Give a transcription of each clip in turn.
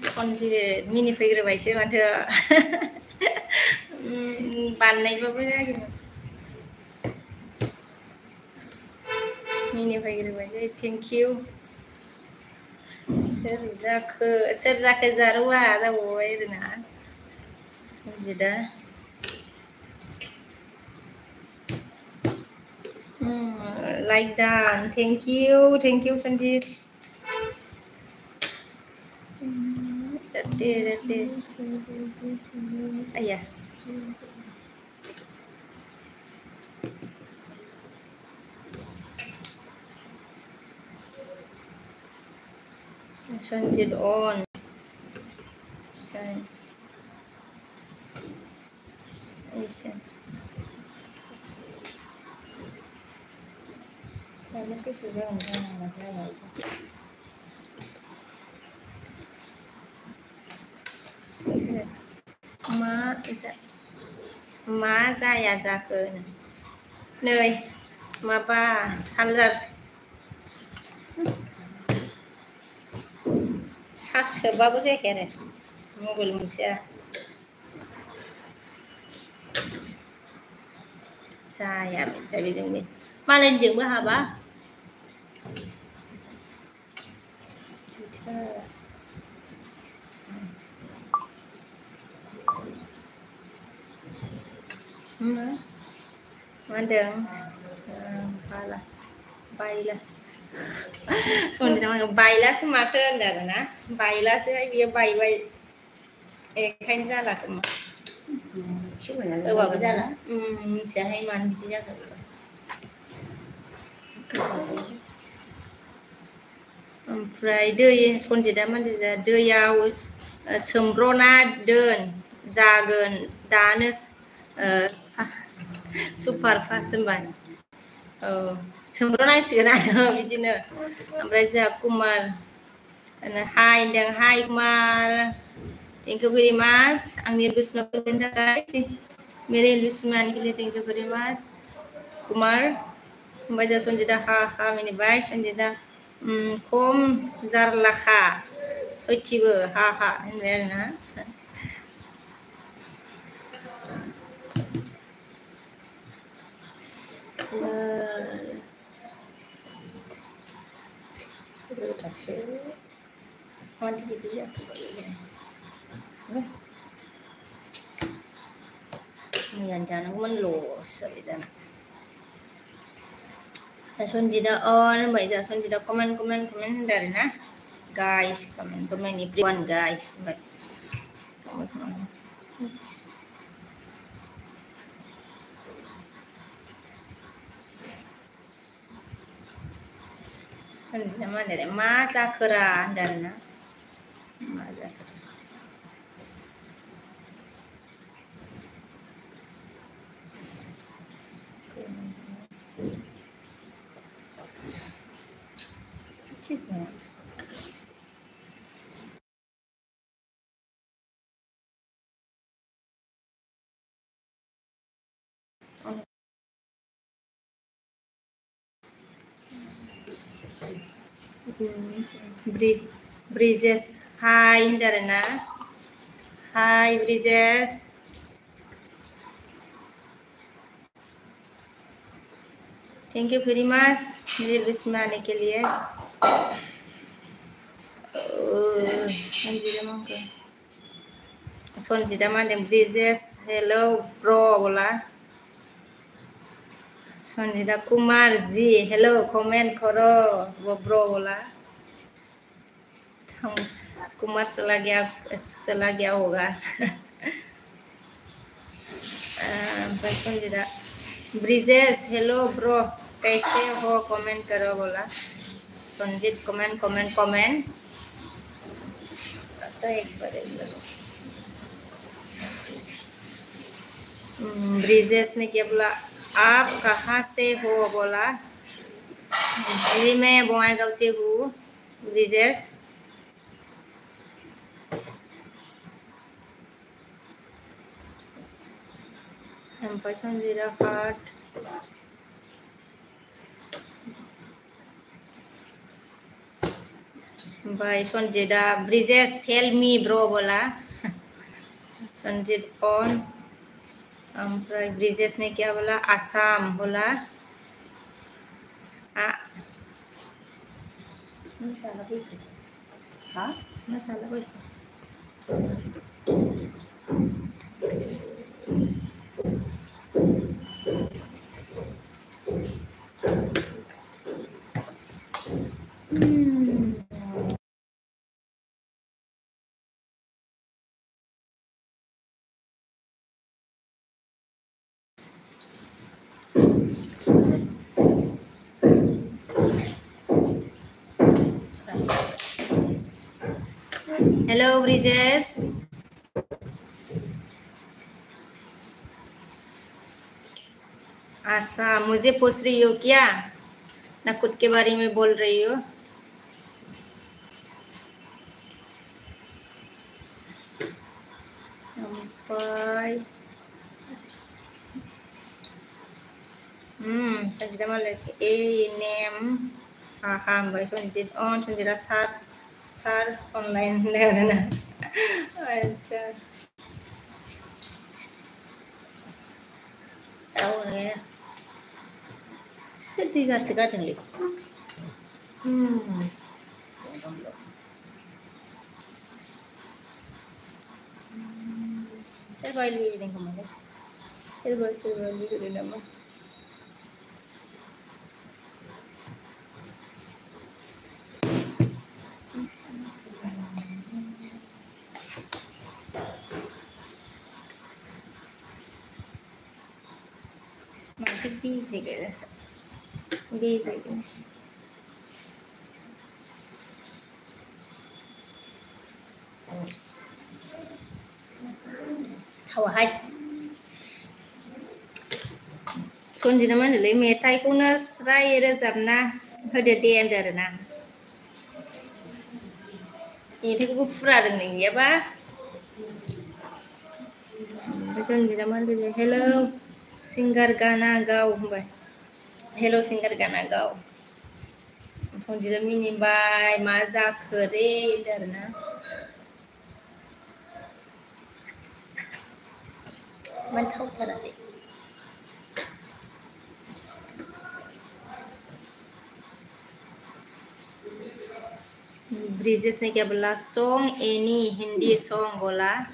सनजित मिनिफैग्रोबायसो माथो बानायबाबो जागौमोन मिनिफैग्रोबायलै thank you सोर जाखो जारौआ जाबावबाय आरोना सनजितआ like done thank you Sanjit Rete. Ayah. Shanjit on. Okay. Asian. Ini tuh sudah enggak masalah itu. मा जाया जाखो नै माबा सार्जार चार्ज सोबाबो जायाखै आरो मबाइल मोनसेया जाया बेजोंबो मालायनिजोंबो हाबा मा होनदों बायला सनजिता बायलासो माथो होनदों आरोना बायलासोहाय बियो बायबाय बेखायनो जाला खोमा होबाबो जाला मिथियाहाय मानो बिदि जाखो ओमफ्राय दै सनजिता मानसिया दैयाव सोमब्रना दोन जागोन दानो सुपार फास्ट होनबाय औ सोमब्रनांसिगोन आरो बिदिनो ओमफ्राय जोंहा कुमार हाय होनदों हाय कुमार थेंक इउ भेरि माच आंनि लुसनाव फैनायनि थाखाय मेरे लुसमान के लिए थेंक इउ भेरि माच कुमार ओमफ्राय जोंहा सनजिता हा मिनिबाय सनजिता खम जारलाखा सयथिबो हा होनबाय आरोना मानोथो बिदि जाखो मैयानो जानांगौमोन लस जाबाय दाना सनजिता अन होनबाय जोंहा सनजिता कमेन्ट होनदों आरो ना गाइस कमेन्ट एभ्रिवान गाइस होनबाय सनजिता मा होनदों मा जाखोरा होनदों आरो ना मा जाखो ब्रिजेस हाय होनदों आरो ना hi Brijesh thank you very much मेरे लिस्ट में आने के लिए सनजिता मा होनदों ब्रिजेस हेलो ब्रो बोला सनजिता कुमार जी हेलो कमेंट करो वो ब्रो बोला कुमार चला गया होगा सनजिता ब्रिजेस हेलो ब्रो कैसे हो कमेंट करो बोला संजीत कमेंट तो एक बार ब्रिजेस ने क्या बोला आप कहाँ से हो बोला जी मैं बङाइगांव से हूँ ब्रिजेस ओमफ्राय Sanjita heart by Sonjeda. Bridges, tell me bro bola. Sonjed on. Bridges ने क्या बोला? आसाम बोला. मसाला कोई हाँ मसाला कोई Hello Bridges. आशा मुझे पूछ रही हो क्या? ना खुद के बारे में बोल रही हो? Sanjida malah name by Sanjid on Sanjida sar online na. अच्छा tahu ya. Sedih sekali nih. Saya balik ni kemana? Saya balik ke nama. Masih busy guys. Busy. Thầu hay. Con gì nama lấy mẹ tay cũng nó rai ra dập na hơi để đen rồi nè. Ini thì cũng phra được này ya ba. Con gì nama lấy hello singer Gana Gao bay. Hello singer Gana Gao. Con gì nama ini bay maza kere rồi nè. Mình thâu thật là Bridges ने क्या बोला? Song any Hindi song बोला.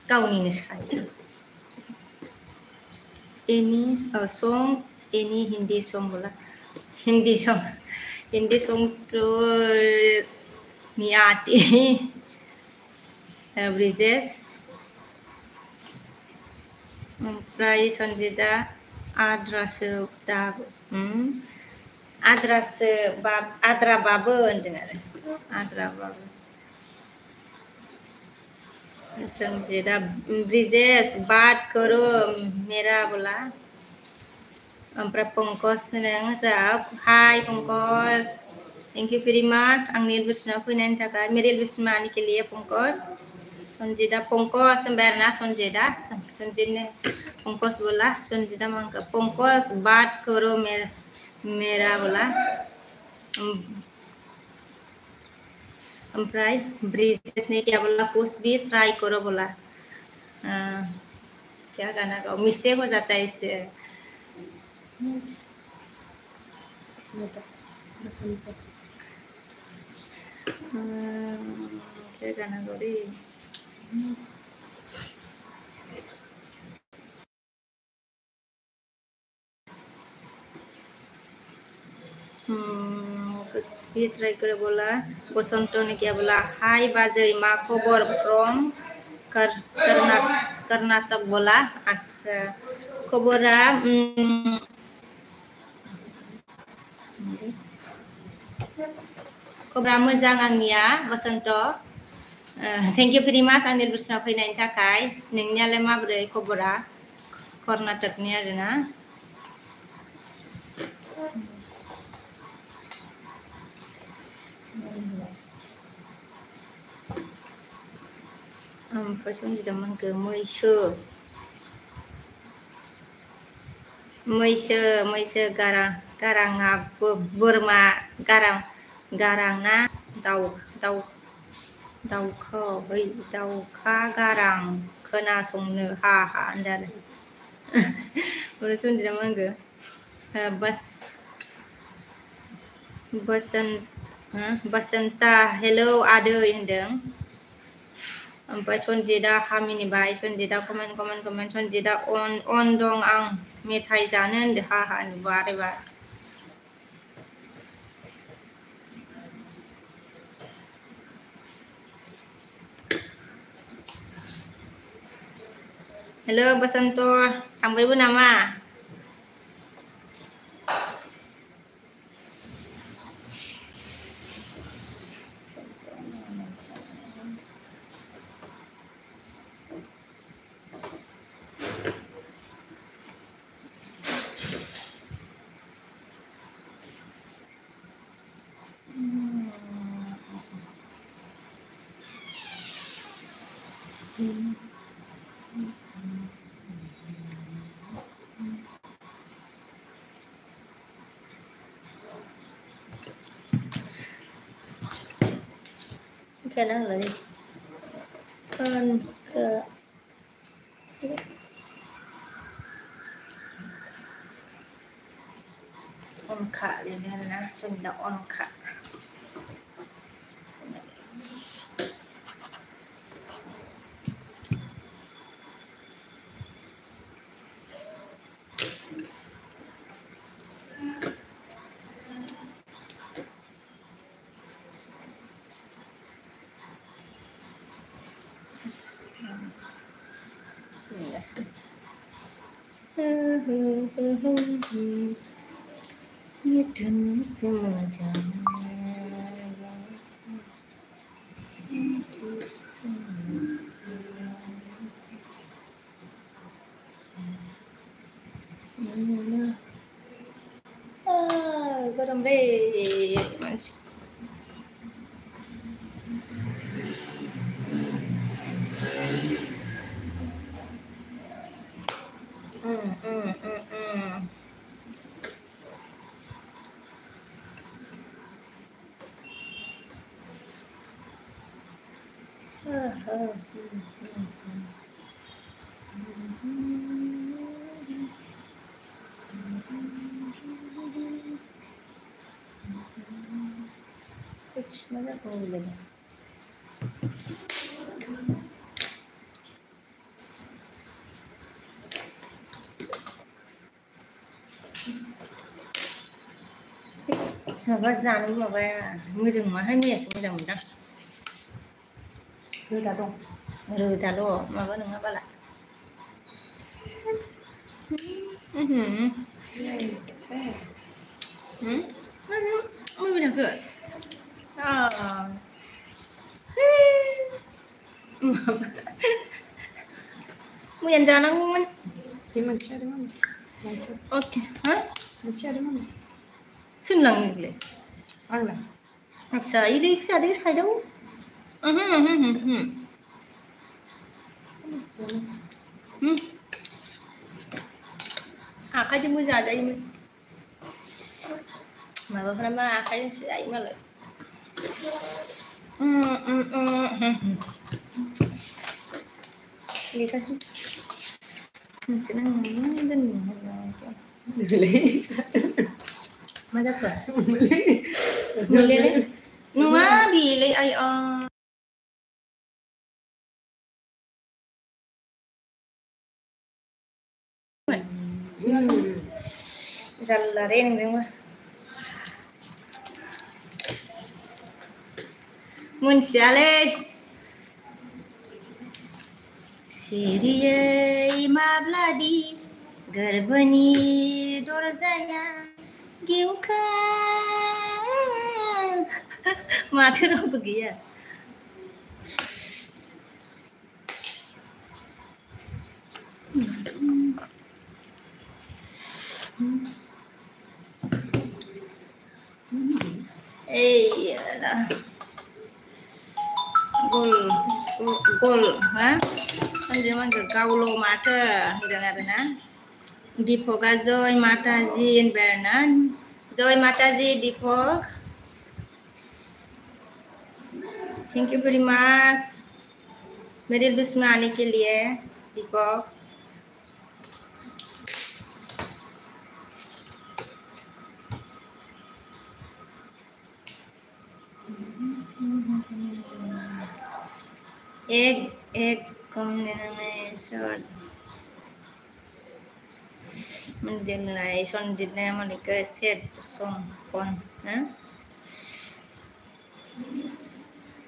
Kau ni saya. Any song any Hindi song बोला. Hindi song तो नहीं आती. Bridges. Fry Sanjida adrase tab adrase bab adra babu dengar adra babu Sanjida Bridges बात करो मेरा बोला Ampra Pongkos nang sa hi Pongkos thank you very much Angnil Vishnu punan taka Miril Vishmani ke liye Pongkos Sanjida Pongkos sembarna Sanjida Pongkos बोला Sanjida मांगा Pongkos बात करो मेरा बोला Amprai Bridges ने क्या बोला कुछ भी ट्राई करो बोला क्या गाना गाओ मिस्टेक हो जाता है इससे क्या गाना गाओ रे भी ट्राई करे बोला बसंत ने क्या बोला हाय बाजई मा खबर फ्रॉम कर्नाटक बोला अच्छा खबरा खबरा मोजां आंनिया बसंत थैंक यू भेरि माच आंनि दर्शनाव फैनायनि थाखाय नोंनियालाय माबोरै खबरा कर्नाटकनि आरोना ओमफ्राय संजिदा मोनखो मैसो मैसो गाराङा बोरमा गारांना दाउखा गारां खोनासंनो हा होनदों आरो उनाव सोंदों मा होनगो बसन्ता हेलौ आदै होनदों ओमफ्राय सन्जिदा हामिनिबाय सन्जिदा कमेन्ट सन्जिदा अन दं आं मेथाइ जानो होनदो हा बारेबा हेलौ बसन्त थांबायबो नामा cái đó là đi on khả lên đây nè xong đậu on khả Biết thân semua garam deh manis. Kuch mजा không lên. Sahabat जानो माबाया मोजां माहाय मैयासो मोजां मोनदां रोदा दं रोदाल' माबा नङा बाला मैया मैयानो जानांगौमोन बे मोनसे आरो अके हा मोनसे आरो मामा सोंलांनो नोंलाय आंना आच्छा इलै जादो साइडआव आखाइजोंबो जाजायोमोन माबाफ्रा मा आखाइजोंसो जायो मालाय लेखासो मिथिना मा जाखो मोनलेले नङा बेले आइ जारला रे नोंजोंबो मोनथियालै सिरियै माब्लादि गोरबोनि दरजाया गेवखा माथो रावबो गैया gol ha anjir manggil gaul lo mata udah nggak ada Deepoka Joy Mataji and Bernard. Joy Mataji, Deepok. Thank you very much मेरे लिस्ट में आने के लिए दीपक। एक combination menjelai dinamika set song con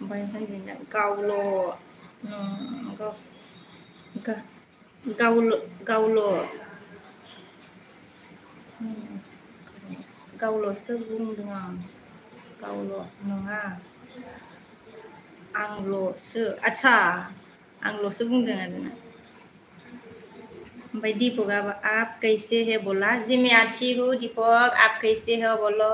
banyak jenis gaulo gaulo gaulo sebung dengan gaulo nonga anglo se अच्छा anglo sebung dengan भाई दीपक अब आप कैसे है बोला जी मैं अच्छी हूँ दीपक आप कैसे हो बोलो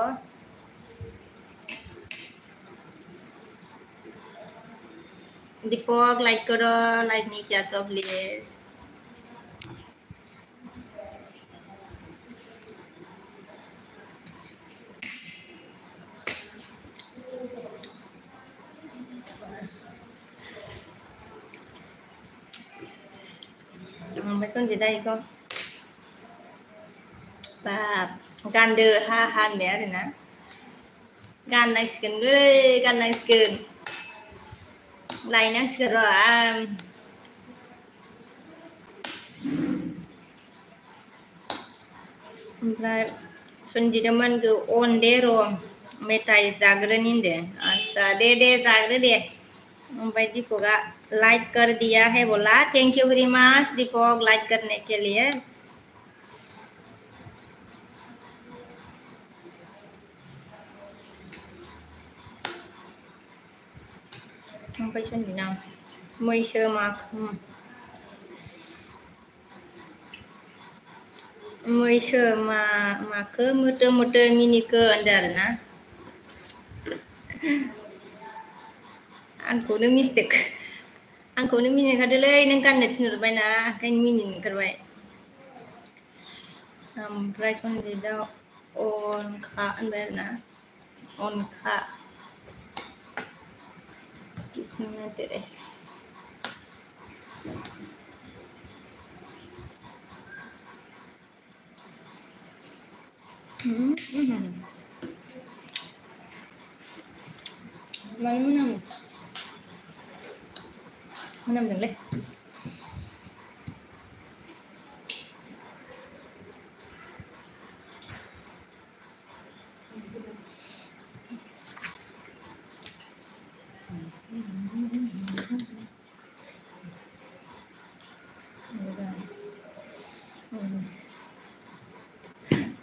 दीपक लाइक करो लाइक नहीं किया तो please mấy con gì đây con và gan đưa ha han bé rồi nè gan này skin rồi gan này skin lại năng skin rồi ओमफ्राय सनजिदामोन गो अन दे र' मेथाइ जाग्रोनि दे अच्छा दे जाग्रो दे ओमफ्राय दीपकआ लाइक कर दिया है बोला thank you very much Deepak like करने के लिए ओमफ्राय सनजिना मैसो मैसो माखो मोटो मिनिखो होनदों आरोना आंखौनो मिस्टेक आंखौनो मिनि ओंखारदोंलै नों गाननो थिनहरबायना ओंखायनो मिनि ओंखारबाय ओमफ्राय सनजितआ अनखा होनबाय आरोना अनखा किसने तेरे Mana đừng lên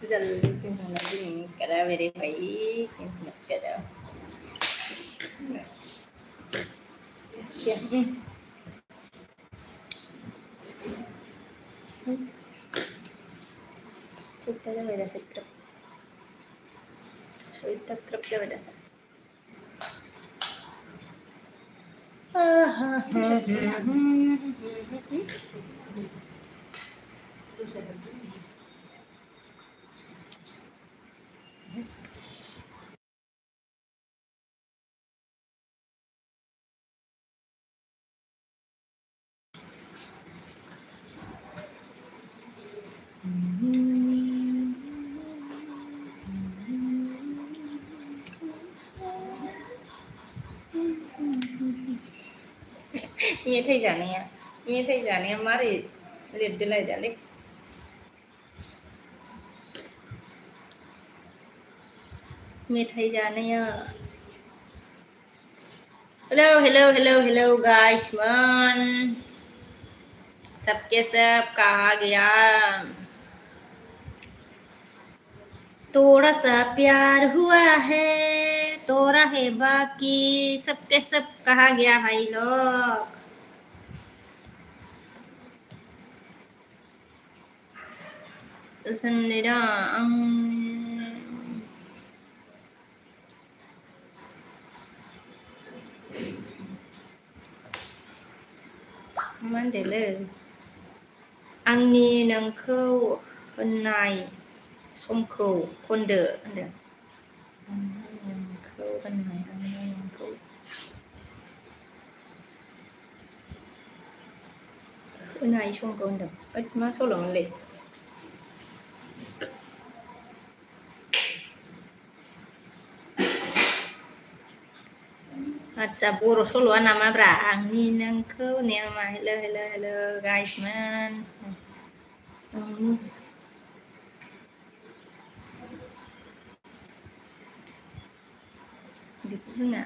dần cái thằng này gì cả ra về đây phải cái đó Sudah dah beda script. Sudah script dah beda sah. Nghe thấy giả nè má thì liệt đi lại đã đi nghe thấy giả nè hello guys man सबके सब कहा गया थोड़ा सा प्यार हुआ है तोरा है बाकी सबके सब कहा गया भाई लोग Sendiri Mandele Angni nangkau Penai somkau konde anda. Kau penai kau. Penai somkau anda. Masuk lah Malay. Acha buro solo nama berang ni nangkau ni nama hello guys man. Gitu na.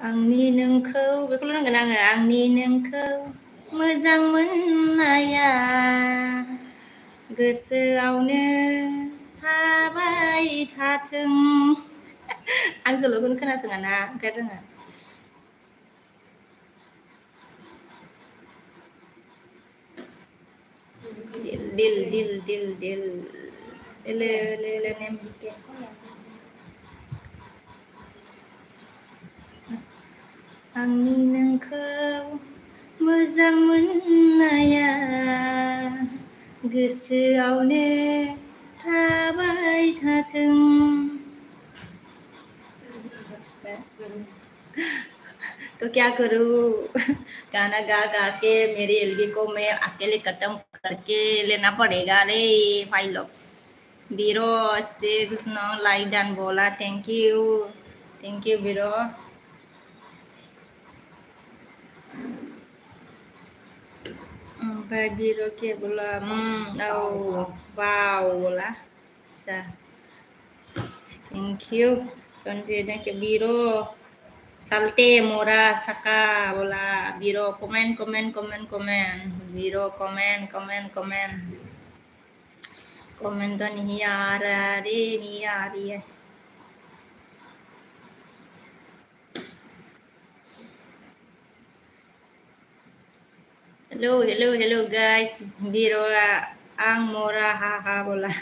Angni nangkau, betul nang kenang angni nangkau, मोजां मोननाया गोसोआवनो थाबाय थाथों. आं सल'खौनो खोनासङा ना ओंखायनो रोङा. Dil. Ele nem bikin. Angni nangkौ मोजां मोननाया गोसोआवनो थाबाय थाथों. तो क्या करूँ गाना गा गा के मेरी एलबी को मैं अकेले खत्म करके लेना पड़ेगा रे भाई लोग. बीरो से कृष्ण लाइक डन बोला थैंक यू बीरो. भाई बीरो के बोला वाव बोला. अच्छा थैंक यू. संजय के बीरो salte mora saka bola biro komen biro komen dan hiara re niari. Hello guys, biro ang mora haha bola.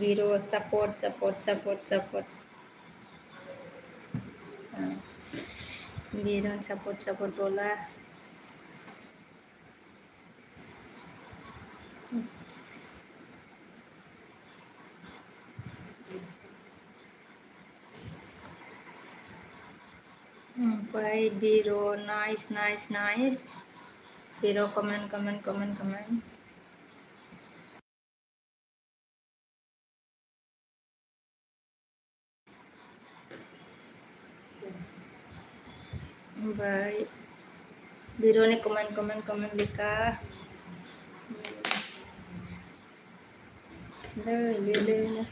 Biro support. Biro support bola. Bye Biro, nice. Biro komen. Bye. Biro ni komen Lika. Lele na.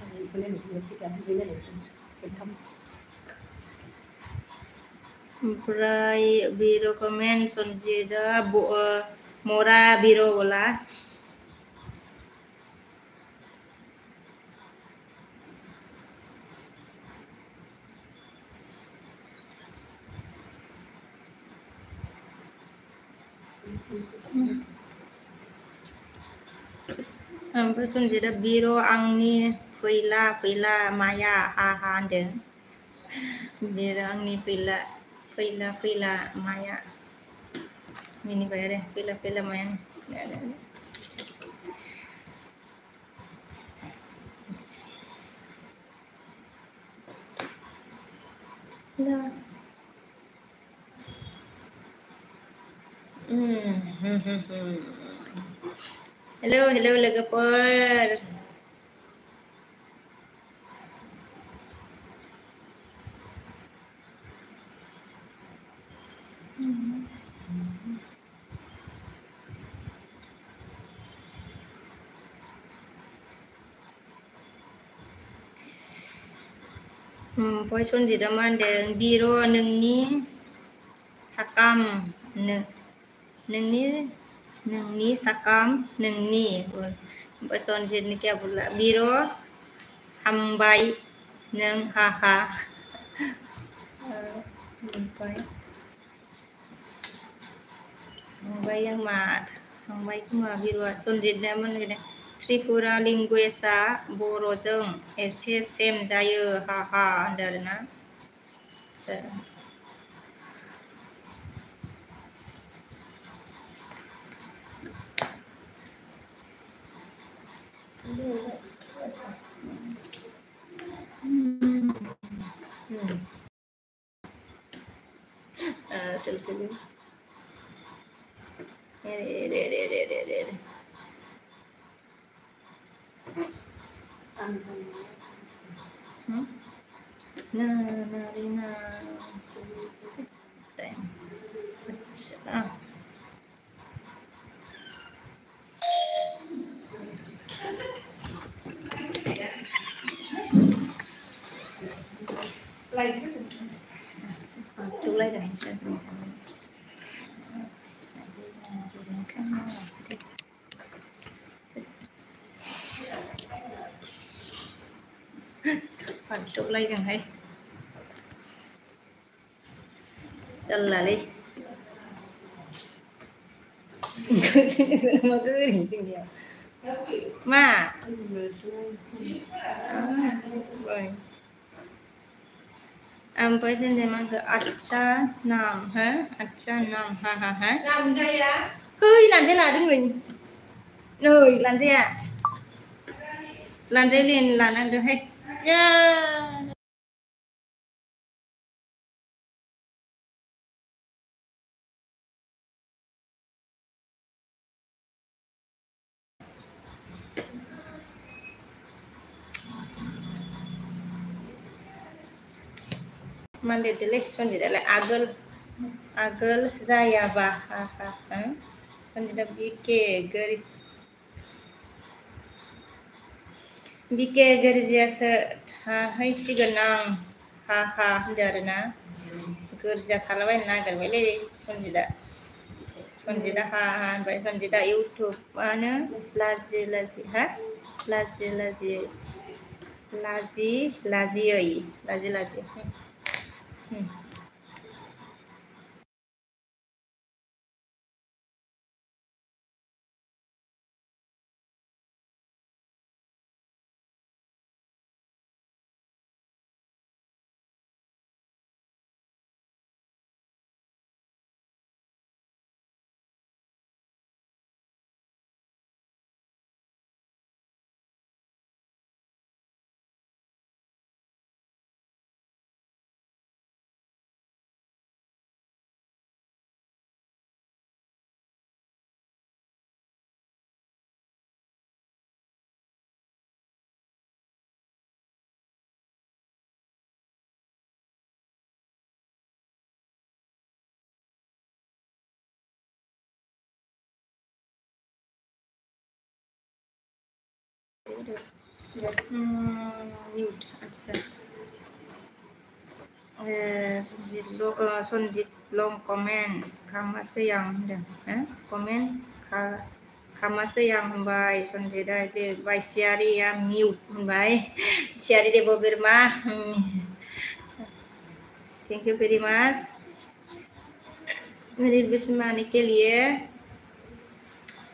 Bray Biro komen Sonjeda Mora Biro bola. Sonjeda Biro angni Pila Maya ha ande. Biro angni Pila Maya. Ini bayar Pila Maya. Lah. Hello Lagaper. Poison di daman deng biro nengni sakam nengni sakam nengni. Poison jenis क्या बोला biro hambai neng haha. Hambai yang mat थांबाय खोमा बिरुआ सनजितआ मोन त्रिपुरा लेंगुवेजआ बर'जों एसे same जायो हा हा होनदों आरोना सिलसिली ना नारी ना अच्छा tôi lấy đèn xem phần tôi lấy đèn hay chân là đi mà cứ đi tìm nhiều mà rồi bây giờ thì mang cái अच्छा नाम है अच्छा नाम ha ha ha làm gì á hơi làm thế là đứng mình rồi làm gì ạ làm gì liền làm ăn được hết yeah. Mandi dulu, sondi dulu agel zaya bah, sondi dah bike gerja set, hai si genang, darna, gerja thalawain na garwele, sondi dah baik sondi dah YouTube mana, lazi, lazi. Mute, अच्छा Sonjit long komen kamasayang komen kamasayang हमबाय Sonjita de by Siari ya mute हमबाय Siari de Bobirma thank you very much मेरी बिस्मानी के लिए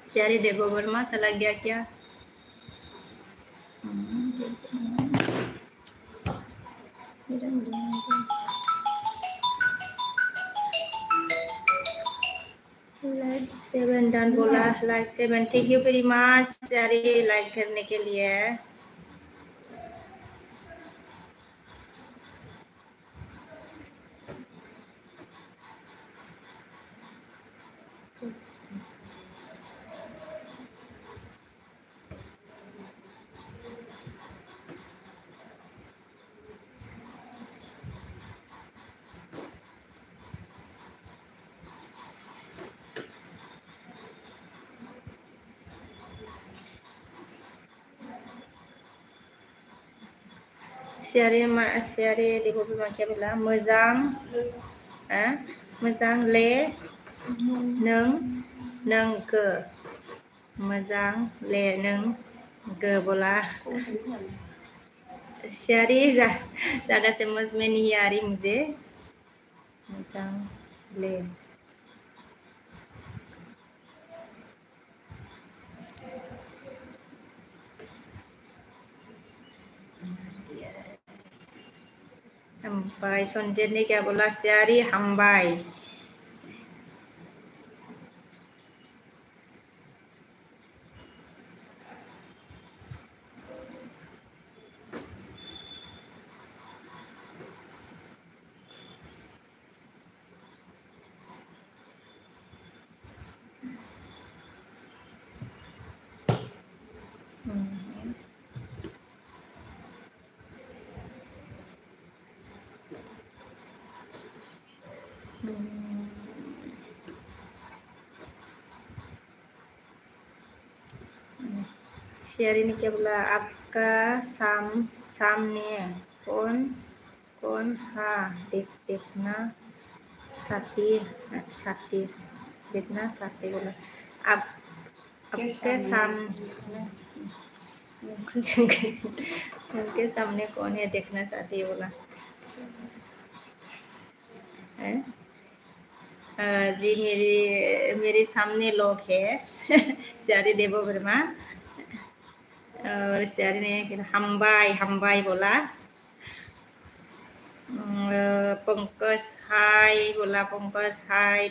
Siari de Bobirma salah गया क्या like 7 डन बोला like 7 thank you very much सारे like करने के लिए Siari di bawah macam bila mezang le neng ke mezang le neng ke bola Siari ज़्यादा समझ में नहीं आ रही मुझे मezang le Hambai. Sonjet ni क्या बोला? Syari hambai. Syari ni क्या बोला? आपका सामने कौन हा देखना साथी देखना साथी बोला आप आपके सामने उनके सामने कौन है देखना चाहती बोला है? जी मेरे सामने लोग है Syari देवो वर्मा और Syari ने हमबाई बोला पंकज हाय बोला Pankaj hi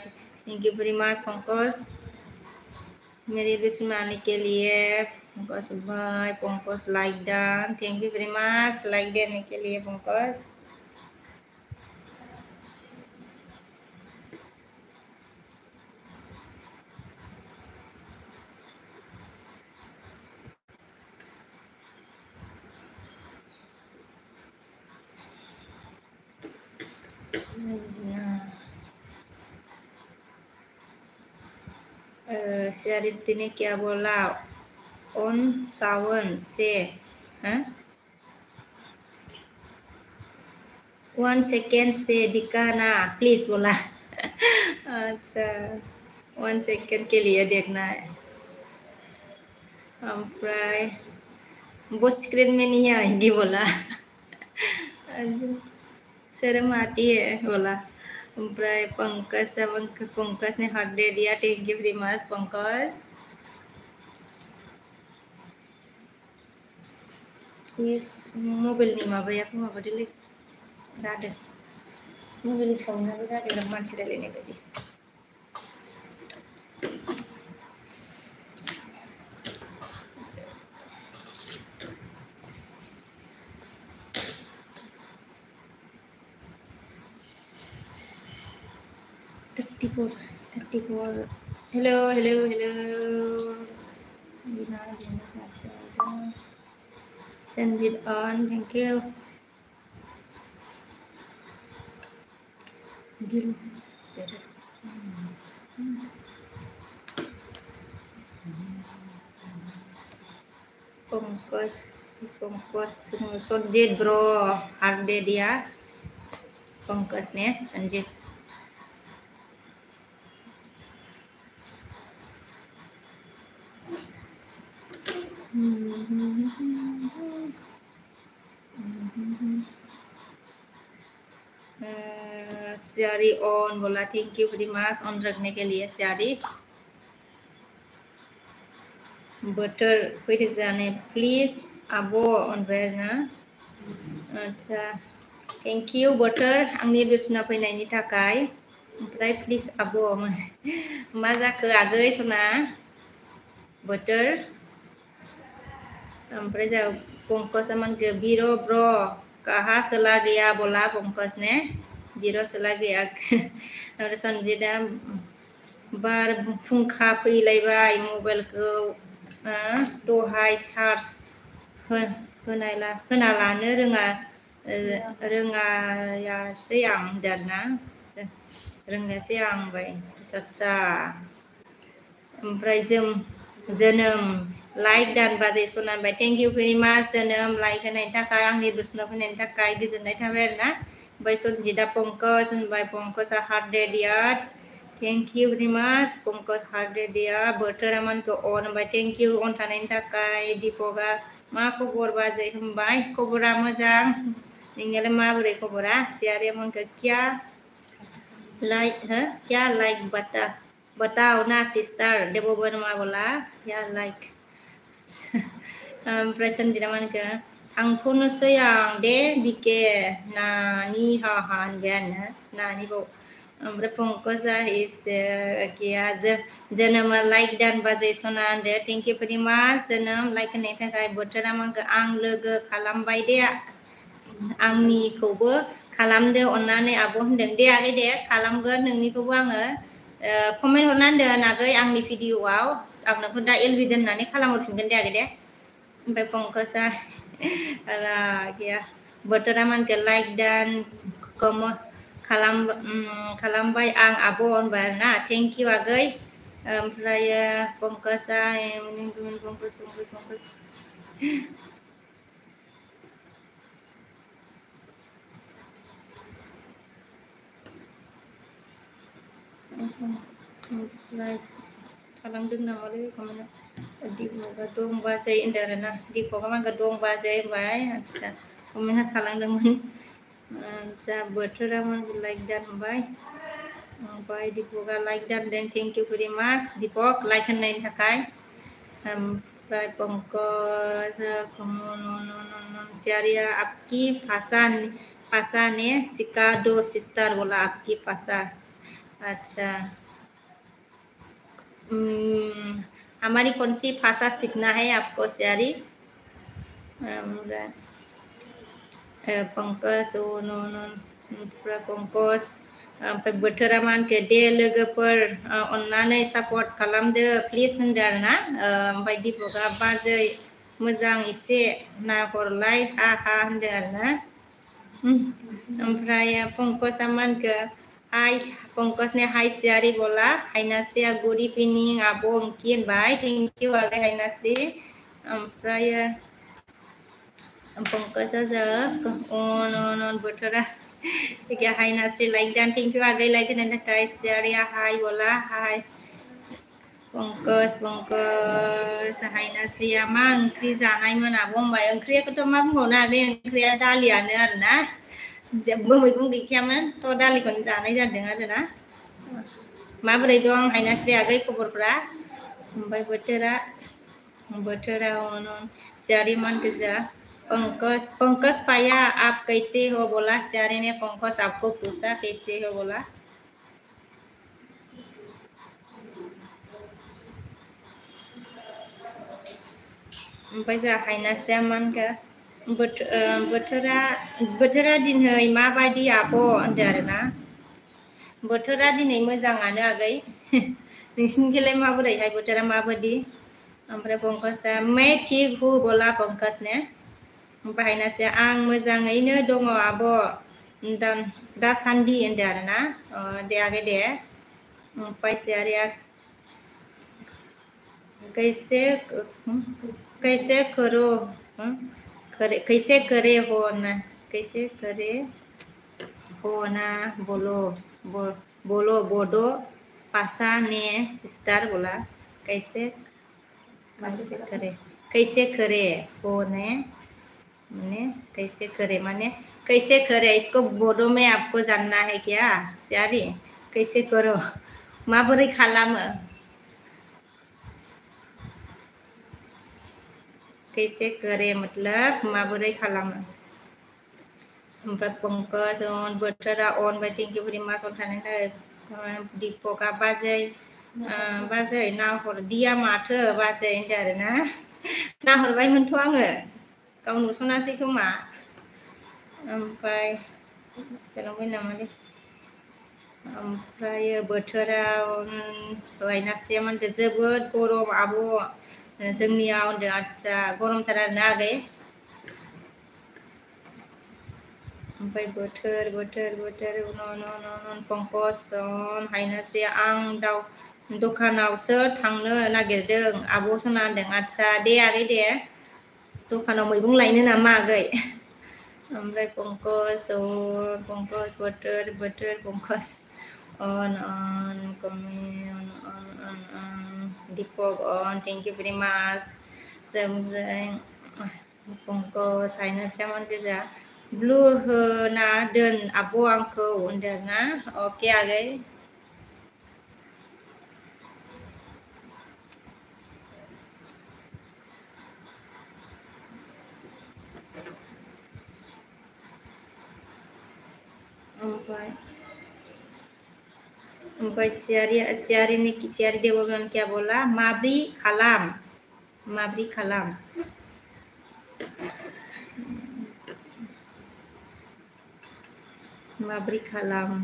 thank you very much Pankaj मेरी वीडियो सुनाने के लिए पंकज भाई Pankaj like done thank you very much like देने के लिए पंकज Syari ने क्या बोला on सावन से 1 सेकेंड से दिखाना प्लीज बोला अच्छा 1 सेकेंड के लिए देखना है फ्राई वो स्क्रीन में नहीं आएगी बोला शर्म आती है बोला फ्राई पंकज ने हार्ट दे दिया thank you very much Pankaj मबाइलनि माबायाबो माबादोलै जादों मबाइलनि साउन्डआबो जादों मानसि रायलायनाय बायदि Thirty-four. Hello. Send it on. Thank you. Deal. Pongkos Sonjit bro harde dia pongkosnya Sonjit Syari on बोला thank you very much on रखने के लिए Syari बटर फैदों जाने प्लीज आबो ऑन ना अच्छा थैंक यू बटर आंनि दर्शना फैनायनि थाखाय ओमफ्राय प्लिज आबो मा जाखो आगै सना बटर ओमफ्राय जा पंकज अमनके बीरो ब्रो कहाँ चला गया बोला पंकज ने बीरो चला गया और संजिता बार फुंखा फैलायबाय मबाइलखौ दहाय चार्ज होना लानो रोङासै आं दाना रोंनायासै आं बाय चाचा ओमफ्राय जोनोम लाइक दान बाजै सनाबाय थेंक इउ भेरि माच जोनोम लाइक होनायनि थाखाय आंनि दर्शनाव फैनायनि थाखाय गोजोननाय थाबाय आरोना ओमफ्राय सनजिता पंकज होनबाय पंकजआ हार्ट दिया थेंक इउ भेरि माच पंकज हार्ट दिया बोथोर अमनखौ अन होनबाय थेंक इउ अन थानायनि थाखाय दीपकआ मा खबर बाजै होनबाय खबरा मोजां नोंनियालाय माबोरै खबरा Syari अमनखौ क्या लाइक बताओ ना सिस्टर देवो वर्मा बोला क्या लाइक ओमफ्राय संजिता अमनखौ आंखौनोसै आं दे बिके नानि हा होनबायानो नानि बाव ओमफ्राय पंकजा इज गैया जोनोम लाइक दान बाजै सना होनदो थेंक इउ भेरि माच जोनोम लाइक होनायनि थाखाय बोथोरा मांखो आं लोगो खालामबाय दे आंनिखौबो खालामदो अननानै आब' होनदों दे आगै दे खालामगोन नोंनिखौबो आङो कमेन्ट हरना होनदों आगै आंनि भिडिअ'आव आं नोंखौ दा एलबि दोननानै खालामहरफिनगोन दे आगै दे ओमफ्राय पंकजा गैया बोथोरा मानखो लाइक दान खालामबाय आं आब' होनबाय आरोना थेंक इउ आगै ओमफ्राय पंकजा पंकज ओमफ्राय थालांदों नामालै कमेन्टआ दिपकआ दं बाजै होनदों आरोना दिपकआ मांखो दं बाजै होनबाय आदसा कमेन्टआ थालांदोंमोन आदसा बोथोरा मांखो लाइक दान होनबाय ओमफ्राय दिपकआ लाइक दानदों थेंक इउ भेरि माच दिपक लाइक होनायनि थाखाय ओमफ्राय पंकज सियारिया आपकी भाषा ने सिखा दो सिस्टर बोला आपकी भाषा अच्छा हमारी कौन सी भाषा सीखना है आपको सियारी पंकज ओमफ्राय पंकज ओमफ्राय बोथोरा मानखो दे लोगोफोर अननानै सापर्ट खालामदो प्लिज होनदो आरोना ओमफ्राय दिपकआ बाजै मोजां एसे नाहरलाय हा होनदों आरोना ओमफ्राय पंकजा मानखो हाय पंकज ने हाय सियारी बोला हायनास्रिया गुड इभिनिं आब' अंकि होनबाय थेंक इउ आगै हायनास्रि ओमफ्राय पंकजा बोथोरा हायनास्रि लाइक दान थेंक इउ आगै लाइक होनायनि थाखाय सियारिया हाय बोला हाय पंकज हायनास्रिया मा ओंख्रि जानायमोन आब' होनबाय ओंख्रिखौथ' मा बुंबावनो आगै ओंख्रिया दालियानो आरोना जेबो मैगं गैखायामोन थ' दालिखौनो जानाय जादों आरोना माबोरै दं हायनास्रि आगै खबरफ्रा ओमफ्राय बोथोरा सियारी मन गोजा पंकज पाया आप कैसे हो बोला सियारी ने पंकज आपको पूछा कैसे हो बोला ओमफ्राय जोंहा हायनास्रिया मानखो बोथोरा दिनै माबायदि आब' होनदो आरोना बोथोरा दिनै मोजाङानो आगै नोंसिनिखैलाय माबोरैहाय बोथोरा माबायदि ओमफ्राय पंकजा मैं ठीक हूँ बोला पंकज ने ओमफ्राय हायनास्रिया आं मोजाङैनो दङ आब' दासान्दि होनदो आरोना दे आगै दे ओमफ्राय सियारिया कैसे करो कैसे करे हो ना बोलो बोडो पासा ने सिस्टर बोला कैसे करे हो ने माने कैसे करे इसको बोडो में आपको जानना है क्या सियारी कैसे करो माबोरै खालामो कैसे करे मतलब माबोरै खालामो ओमफ्राय पंकज बोथोरा बाय थेंक इउ भेरि माच अन थानायनि थाखाय दिपकआ बाजै नाहरदिया माथो बाजै होनदों आरोना नाहरबायमोनथ' आङो गाव नुसनासै खोमा ओमफ्राय सोलांबाय नामालै ओमफ्राय बोथोराव हायनास्रिया मानखो जोबोद गरम आब' जोंनियाव होनदों आदसा गरमथार आरोना आगै ओमफ्राय बोथोर पंकज हायनास्रिया आं दखानावसो थांनो नागिरदों आब' सना होनदों आदसा दे आगै दे दखानाव मैगं लायनो नामा आगै ओमफ्राय पंकज बोथोर Pankaj Deepak thank you very much ओमफ्राय पंकज हायनास्रिया मान गोजा ब्लु होना दोन आब' आंखौ होनदों ना अके आगै सियारी देवबर्मन क्या बोला? माब्री खालाम, माब्री खालाम। माब्री खालाम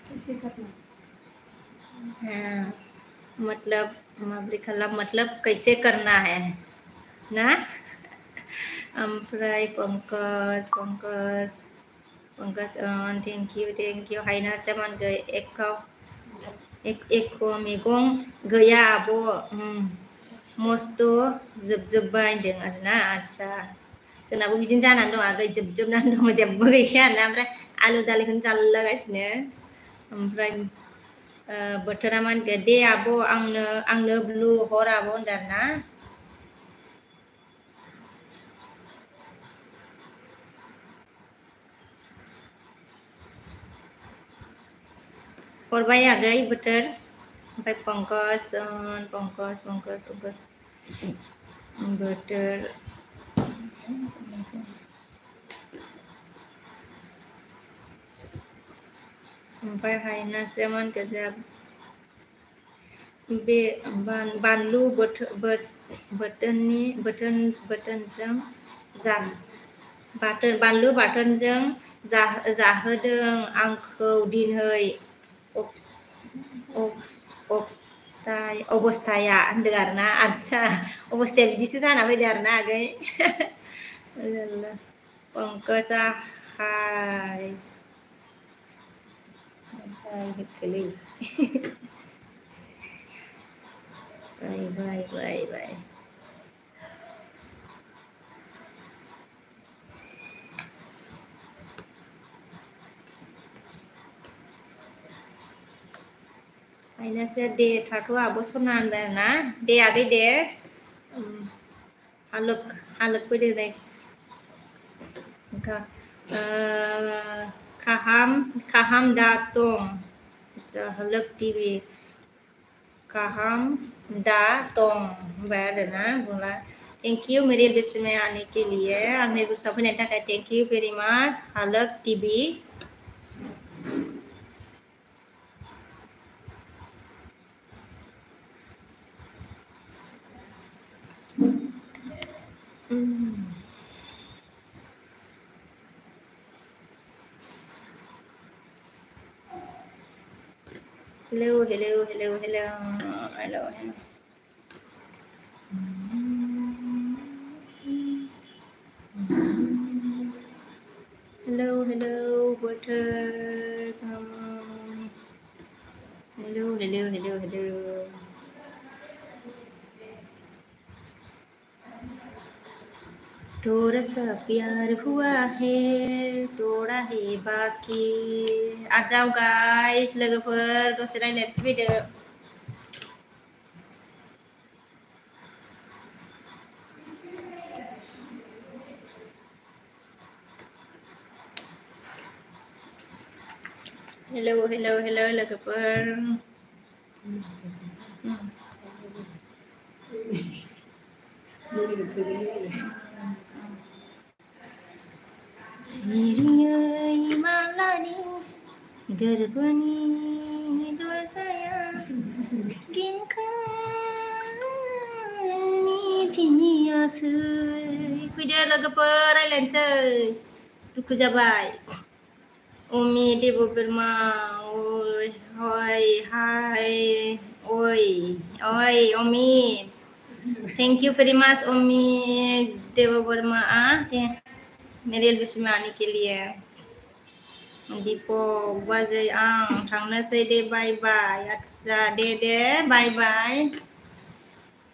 कैसे करना? हाँ, मतलब माब्री खालाम मतलब कैसे करना है ना? ओमफ्राय पंकज थेंक यू हायना सेमोनगै एक मैगं गैया आब' मस्थ' जोबजोब्बाय होनदों आरोना। आदसा जोंनाबो बिदिनो जानानै दं आगै, जोबजोबनानै दङ, जेबो गैखाया आरोना। ओमफ्राय आलु दालिखौनो जालागासिनो। ओमफ्राय बोथोरा मा होनगोन दे आब' आंनो ब्लु हर आब' होनदों आरोना। हरबाय आगै बोथोर। ओमफ्राय पंकज बोथोर ओमफ्राय हायनासो मा होनगोन जों बे बानलु बोथोनजों बानलु बाथोनजों जाहोदों आंखौ दिनै अबस्थाया होनदों आरोना। आदसा अबस्थाया बिदिसो जाना फैदों आरोना आगै। पंकजा हाय होखोलै बाय हायनासो दे थाथ' आब' सना होनबाय आरोना। दे आगै दे। हालोक फैदों नै Kaham datang Halak TV Kaham datang ना बोला थैंक यू मेरे विश्व में आने के लिए आंने गुस्सा फैनायनि थाखाय थैंक यू वेरी माच हालक TV. Hello. Hello, water. Hello. थोड़ा सा प्यार हुआ है थोड़ा है बाकी। आ जाओ गाइस लोगोफोर दसे रायलायनोसै फैदो। हेलौ लोगोफोर। सिरियै मालानि गोरबोनि दरजाया गिंखांनि थियासै। फैदो लोगोफोर रायलायनोसै दुखु जाबाय। अमि देव बोरमा ओइ अमि थैंक यू वेरी मच अमि देव वर्मा मेरे विश्व में आने के लिए। दीपक बाजै आं थांनोसै दे बाय बाय। आदसा दे बाय बाय।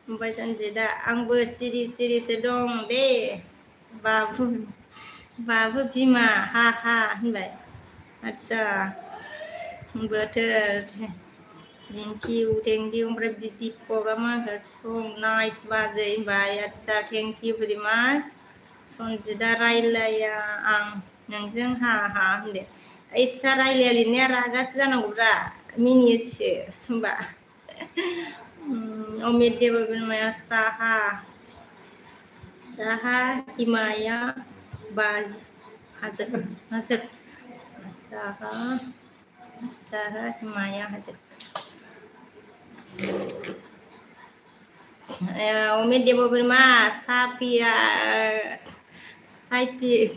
ओमफ्राय सन्जिदा आंबो सिरिसो दं दे बाबु बिमा हा होनबाय। आदसा बोथोर थेंक इउ ओमफ्राय दीपकआ मा होनखो सं नाइस बाजै होनबाय। आदसा थेंक इउ भेरि माच। सन्जिदा रायलाया आं नोंजों हा होनदो। इतसा रायलाया लिरनाया रागासो जानांगौब्रा मिनियोसो होनबा। अमित देव बिमाया साहा हिमाया बाज हाजो Saha Himaya Hajar. Omid Dewa Berma Sapia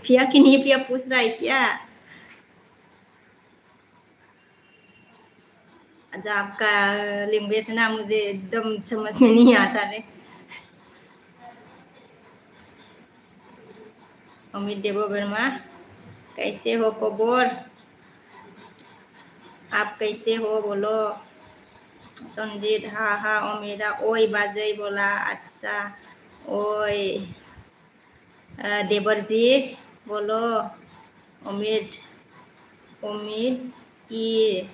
Pia kini Pia पूछ रहा है क्या? अच्छा आपका लैंग्वेज ना मुझे एकदम समझ में नहीं आता है। अमित देवो वर्मा कैसे हो खबर? आप कैसे हो बोलो? संजीत हाँ हाँ अमिता ओय बाजै बोला अच्छा ओय देवरजीत बोलो अमित ये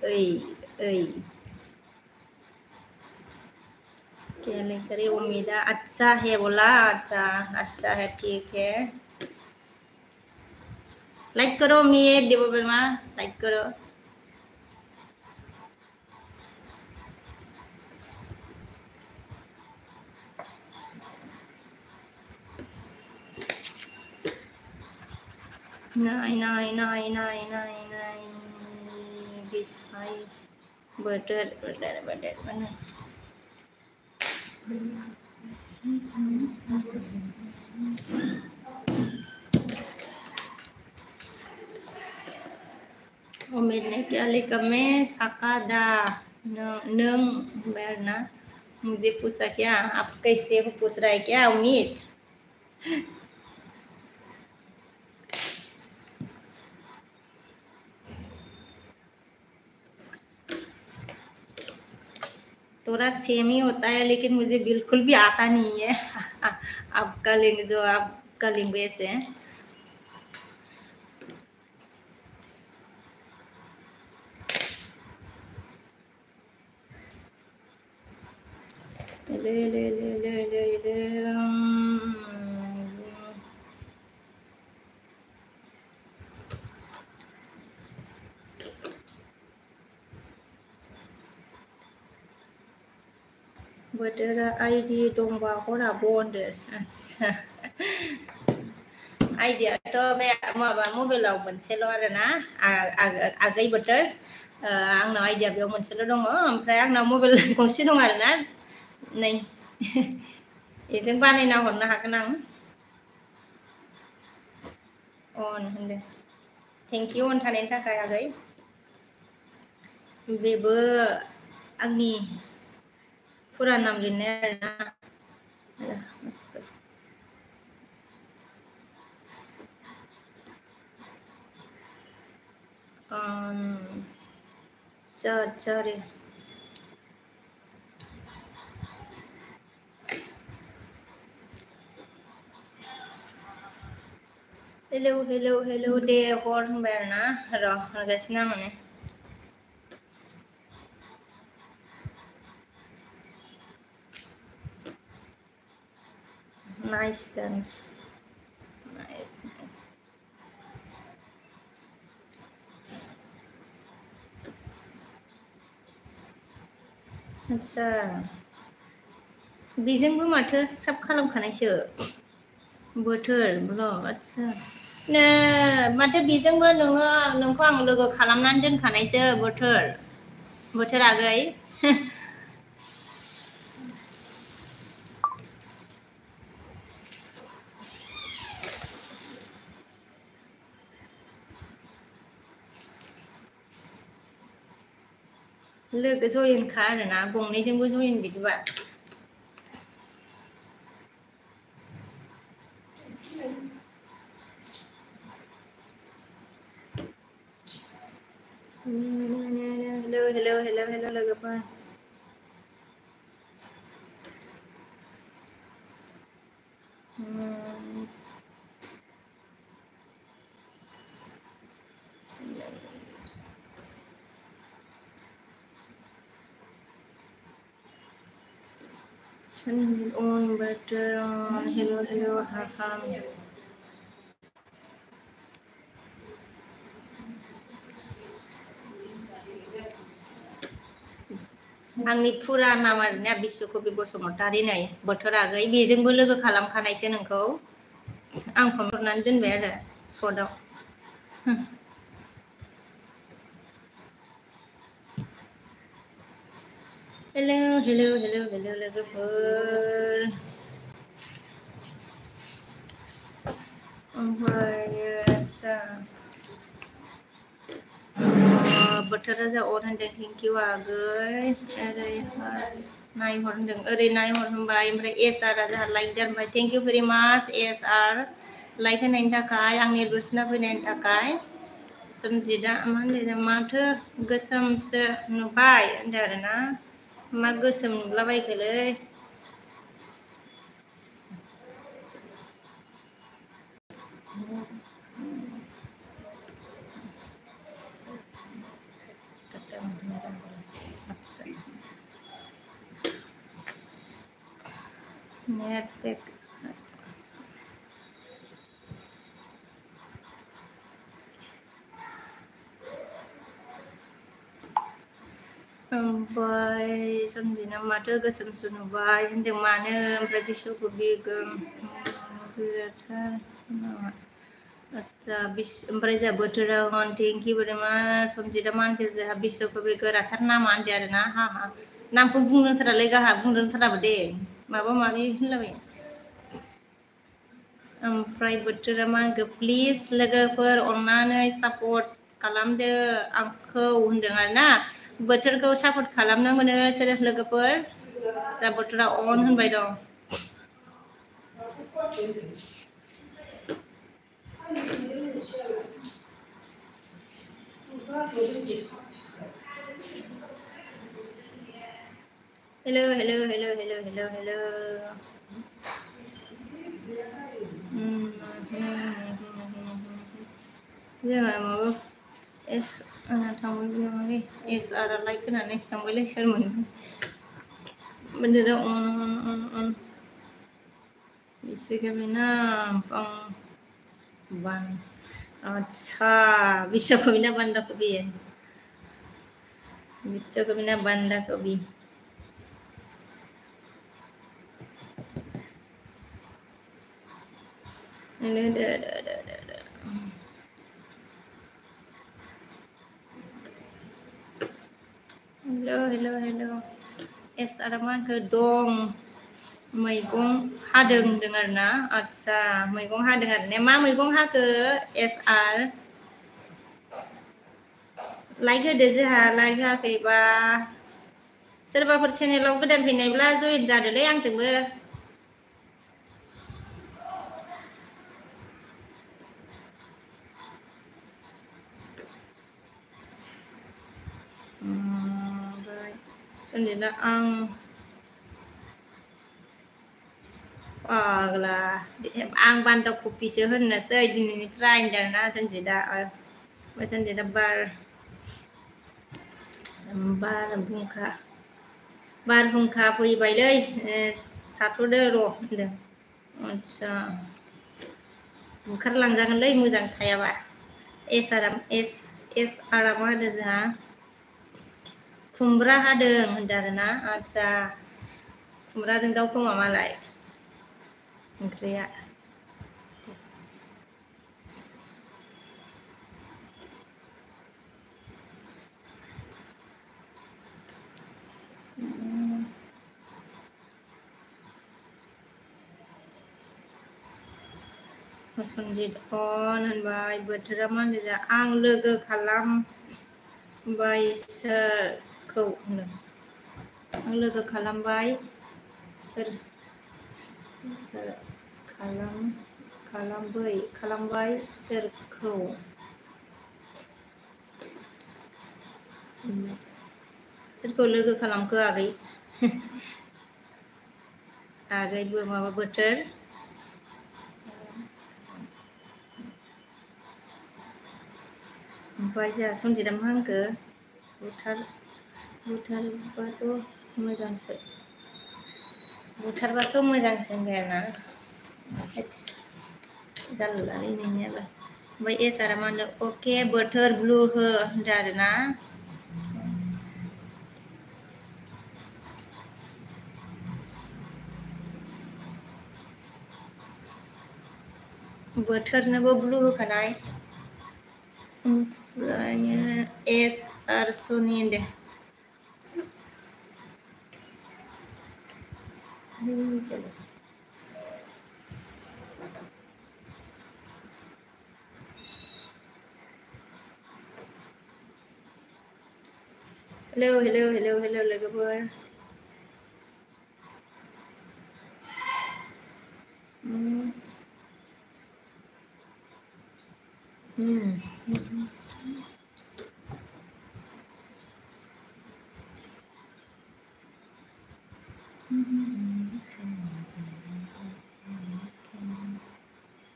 ऐ क्या लिख रही उम्मीदा अच्छा है बोला अच्छा है ठीक है लाइक करो उम्मीद देवो वर्मा लाइक करो नाइन बटर mana उम्मीद ने क्या लिखा मैं सकादा नंग बैरना मुझे पूछा क्या आप कैसे हो पूछ रहा है क्या उम्मीद थोड़ा सेम ही होता है लेकिन मुझे बिल्कुल भी आता नहीं है आपका लिंग जो आपका लैंग्वेज है Berdera ID domba hora bonde. आइडियाथ' बे माबा मबाइलाव मोनसेल' आरोना आगै बोथोर आंनाव आइडिया बेयाव मोनसेल' दङ ओमफ्राय आंनाव मबाइल गंसे दङ आरोना नै बेजों बानायना हरनो हागोन आं अन होनदों थेंक इउ अन थानायनि थाखाय आगै बेबो आंनि फुरा नाम लिरनाय आरोना sorry hello दे हर होनबाय आरोना र' हरगासिनो आं माने nice dance nice आच्छा बेजोंबो माथो साब खालामखानायसो बोथोर ब्लग आच्छा माथो बेजोंबो नोंखौ आं लोगो खालामनानै दोनखानायसो बोथोर आगै लोगो जयेनखा आरोना गंनैजोंबो जयेन बिदिबा hello लोगोफोर on butter on hello Hassan आंनि फुरा नाम आरोना बिश्वकबि बसुमतारी नै बोथोर आगै बेजोंबो लोगो खालामखानायसो नोंखौ आं फन हरनानै दोनबाय आरो सर्टआव हेलो हेलो हेलो हेलो लोगोफोर ओमफ्राय आदसा बोथोरा जा अर होनदों थेंक इउ आगै ओरैहाय नायहर होनदों ओरै नायहर होनबाय ओमफ्राय एस आर जोंहा लाइक दोनबाय थेंक इउ भेरि माच एस आर लाइक होनायनि थाखाय आंनि रुल्सना फैनायनि थाखाय सोमजिदा मा होनदों माथो गोसोमसो नुबाय होनदों आरोना मा गोसोम नुलाबायखोलै नेट पेक ओमफ्राय सोमजिना माथो गोसोमसो नुबाय होनदों मानो ओमफ्राय बिश्वकबि आदसा ओमफ्राय जोंहा बोथोराव थेंक इउ भेरि माच सोमजिदा मा होनखो जोंहा बिश्वकबि गोराथार नामा होनदों आरोना हा नामखौ बुंनो थारालै गाहा बुंनो रोंथाराबो दे माबा माबि होनलाबायो ओमफ्राय बोथोरा मा होनखो प्लिज लोगोफोर अननानै सापर्ट खालामदो आंखौ होनदों आरोना बोथोरखौ सापर्ट खालामनो मोनो सोर लोगोफोर जा बोथोरा अन होनबाय दं hello hello hello hello hello hello जोंहा माबा एस थांबाय बिमालै एस आर लाइक होनानै थांबायलै सोरमोन बेनोदा अन इसे कभी बान अच्छा बिश्वकबि ना बंदा कबि है बिश्वकबि ना बंदा कबि hello hello hello S R मा होनखो दं मैगं हादों होनदों आरोना आदसा मैगं हादों आरो ने मा मैगं हाखो एस आर लाइक होदो जोंहा लाइक होआखैबा सोरबाफोर चेनेलाव गोदान फैनायब्ला जइन जादोलै आंजोंबो सोमजिदा पागला आं बान्दा कफिसो होननोसै दिनैनिफ्राय होनदों आरोना सोमजिदा सोमजिदा बारहुंखा फैबायलै थाथ'दो र' होनदों आदसा बुखारलांजागोनलै मोजां थायाबा एस आर मा होनो जोंहा खुमब्रा हादों होनदों आरोना आदसा खुमब्राजों दाउ खोमा मालाय ओंख्रिया सनजित अन होनबाय बोथोरा मा होनदों आं लोगो खालामबाय सोरखौ होनदों आं लोगो खालामबाय सोर खालामबाय सोरखौ लोगो खालामखो आगै आगैबो माबा बोथोर ओमफ्राय जोंहा सनजिदा मा होनखो बुथारबाथ' मोजांसो होनबाय आरोना जारलालै नोंनियाबो ओमफ्राय एस आर मा होनदों अके बोथोर ब्लु हो होनदों आरोना बोथोरनोबो ब्लु होखानाय ओमफ्राय एस आर सनि दे हेलौ हेलौ हेलौ हेलौ लोगोफोर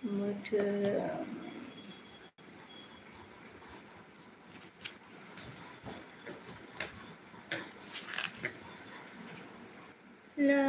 बोथोर ला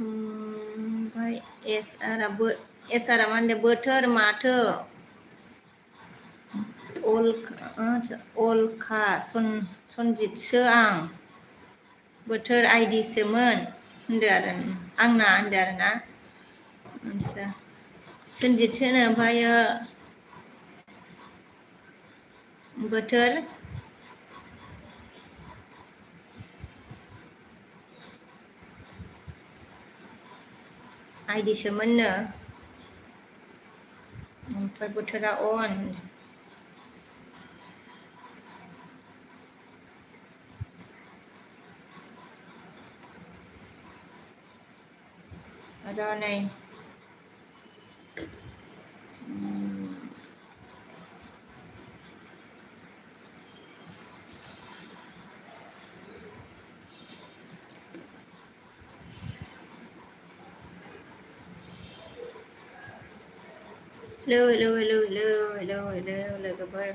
ओमफ्राय एस आर मा होनदों बोथोर माथो अलखा सनजितसो आं बोथोर आइडिसोमोन होनदो आरो आंना होनदो आरो ना आदसा सनजितसोनो ओमफ्रायो बोथोर आइडिसोमोननो ओमफ्राय बोथोरा अन र' नै हेलौ लोगोफोर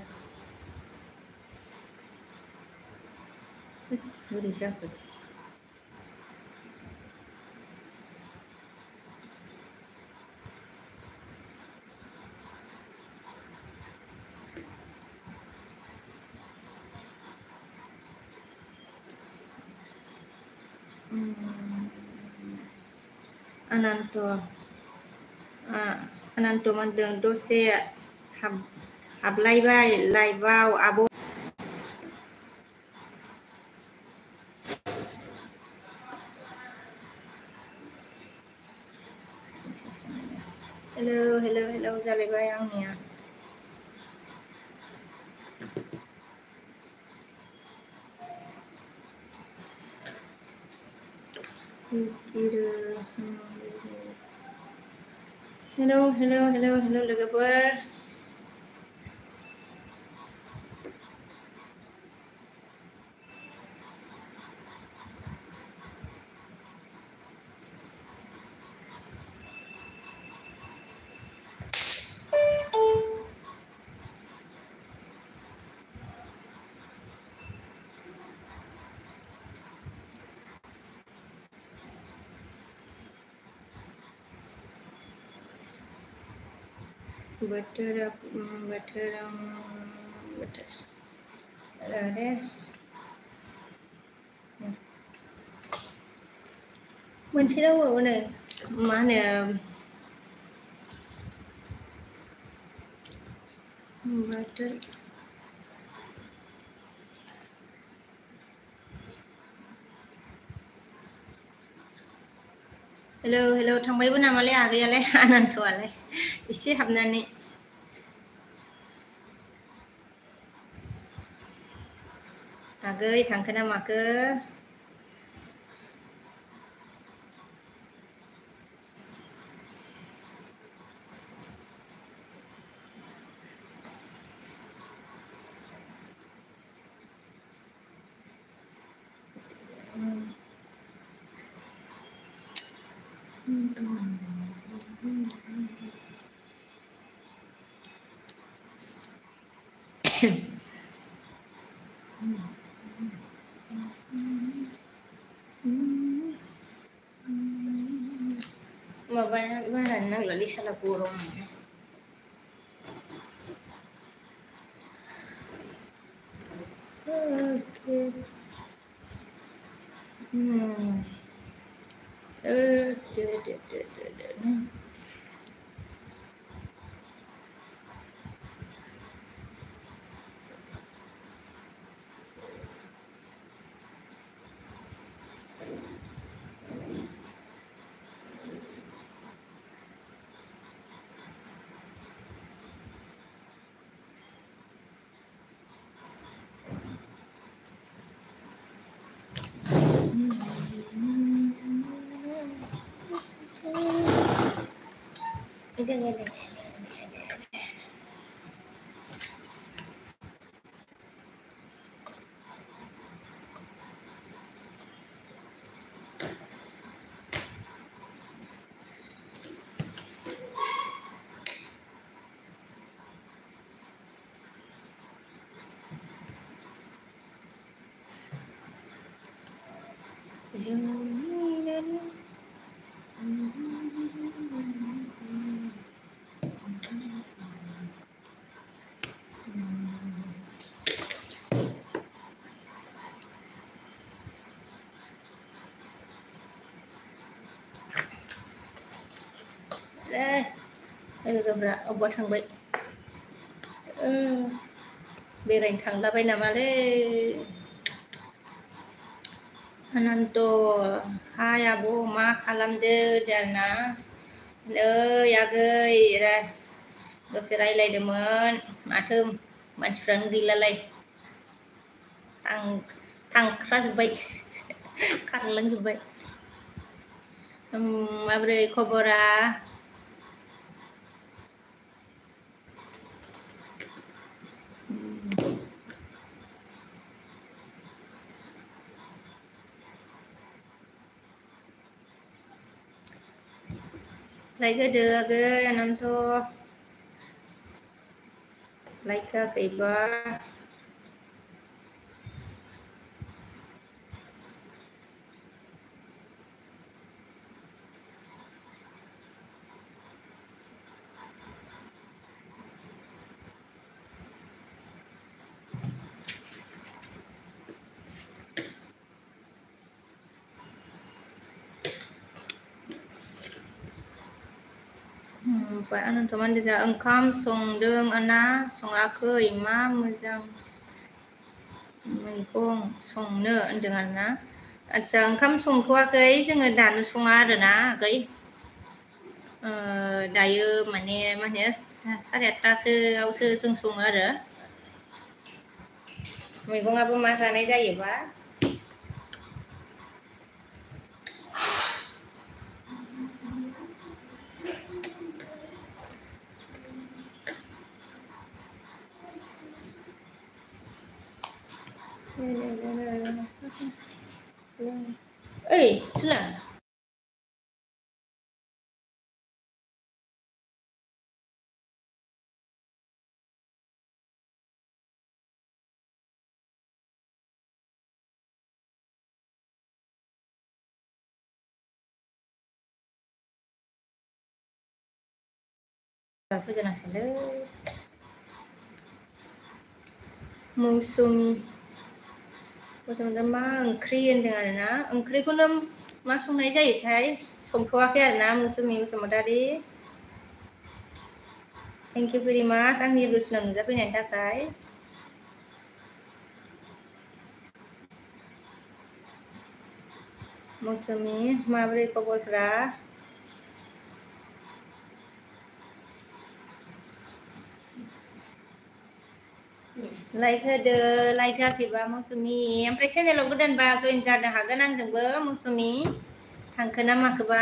बोरै जाखो अनन्त मोनदों दसे हाबलायबाय लाइभआव आब' हेलौ जालायबाय आंनिया हेलौ लोगोफोर बोथोर दे मोनसे रावआवनो मा होनो बोथोर हेलौ थांबायबो नामालै आगैयालाय आनन्तआलाय एसे हाबनानै आगै थांखो ना माखो Mabaya bahan nang lali salah kurung. Okay. Ini. Gabra अबाव थांबाय बेरायनो थांलाबाय नामालै अनन्त हाय आब' मा खालामदो दाना नै आगै दसे रायलायदोंमोन माथो मानसिफ्रानो गैलालाय थांख्राजोब्बाय खारलांजोब्बाय माबोरै खबरा लाइक होदो आगै अनन्त लाइक होआखैबा Pak Anun teman dia engkam songdeng ana songakhै मा मोजां मैगं संनो होनदों आरोना आदसा ओंखाम संथ'वाखै जोङो दानो सङा आरोना आगै दायो माने मा होनो 8:30सोआवसो जों सङो आरो मैगङाबो मा जानाय जायोबा ओइ थुला फोजोनांसिगोनलै मौसुमि मा ओंख्रि होनदों आरोना ओंख्रिखौनो मा संनाय जायोथाय संथ'वाखै आरोना मौसुमि बसुमतारी थेंक इउ भेरि माच आंनि रुसिनाव नुजाफैनायनि थाखाय मौसुमि माबोरै खबरफ्रा लाइक होदो लाइक होआखैबा मौसुमि ओमफ्राय चेनेलाव गोदानबा जइन जानो हागोन आंजोंबो मौसुमि थांखो ना माखोबा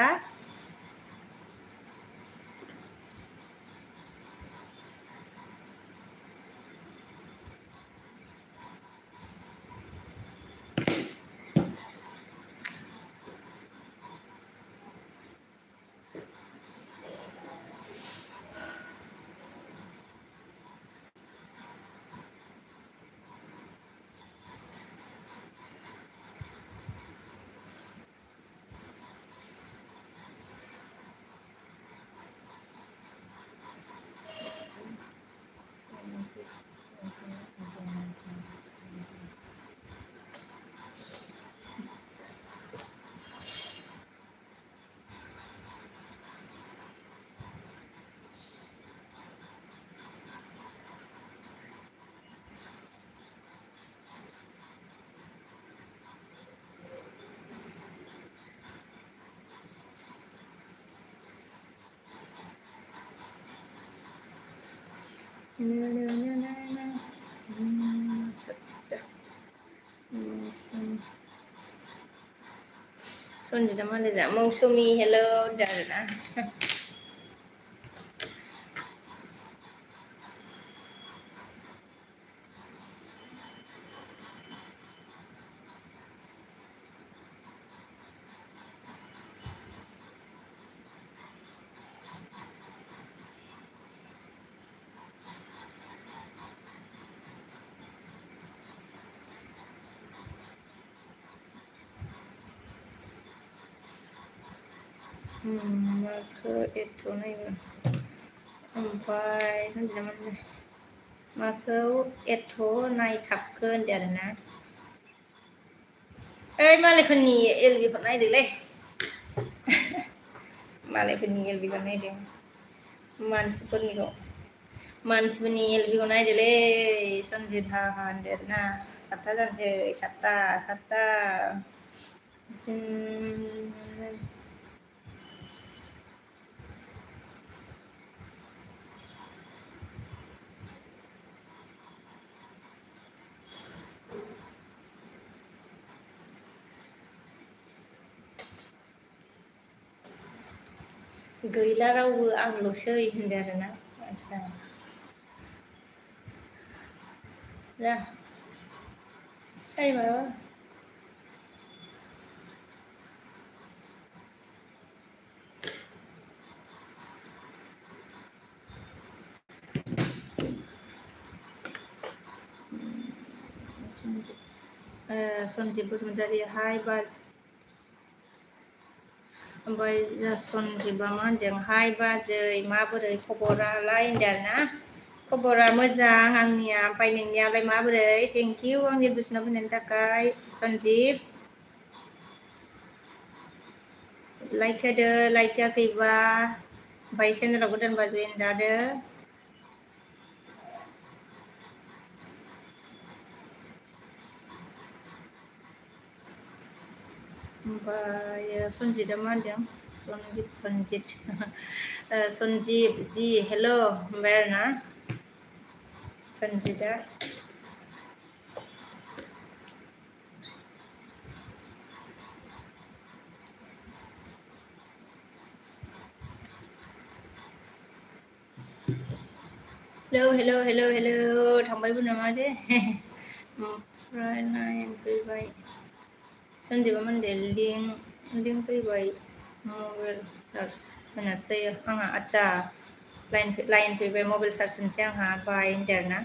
Sonjida mana za Mausumi hello Darna. Maka itu nih. Ompay Sonjida mana. Maka itu naik thapkeun Darna. Malahคนนี้เอลวีคนไหนดึกเลย malahคนนี้เอลวีคนไหนดึกมันสุดนี่ก็มันสุดนี่เอลวีคนไหนดึกเลยSonjida han Darna satta jan se satta sin gila rawu ang lo soi Darna asa dah mà Sonjib sementara hai ba ओमफ्राय Sonjiba मानदों हाय बाजै माबोरै खबरा लाय होनदोंना खबरा मोजां आंनिया ओमफ्राय नोंनियालाय माबोरै थेंक इउ आंनि बोसोनाव फैनायनि थाखाय सन्जिब लाइक होदो लाइक होआखैबा ओमफ्राय चेनेलाव गोदानबा जइन जादो ओमफ्राय सन्जिदा मा होनदों सन्जिब जि हेल' होनबाय आरोना सन्जिदा हेल' थांबायबो नामा दे ओमफ्राय फैबाय सन्जिबा मोनदे लिंक फैबाय मबाइल चार्ज होनोसै आंहा आदसा लाइन फैबाय मबाइल चार्ज होनोसै आंहा बाय होनदोंना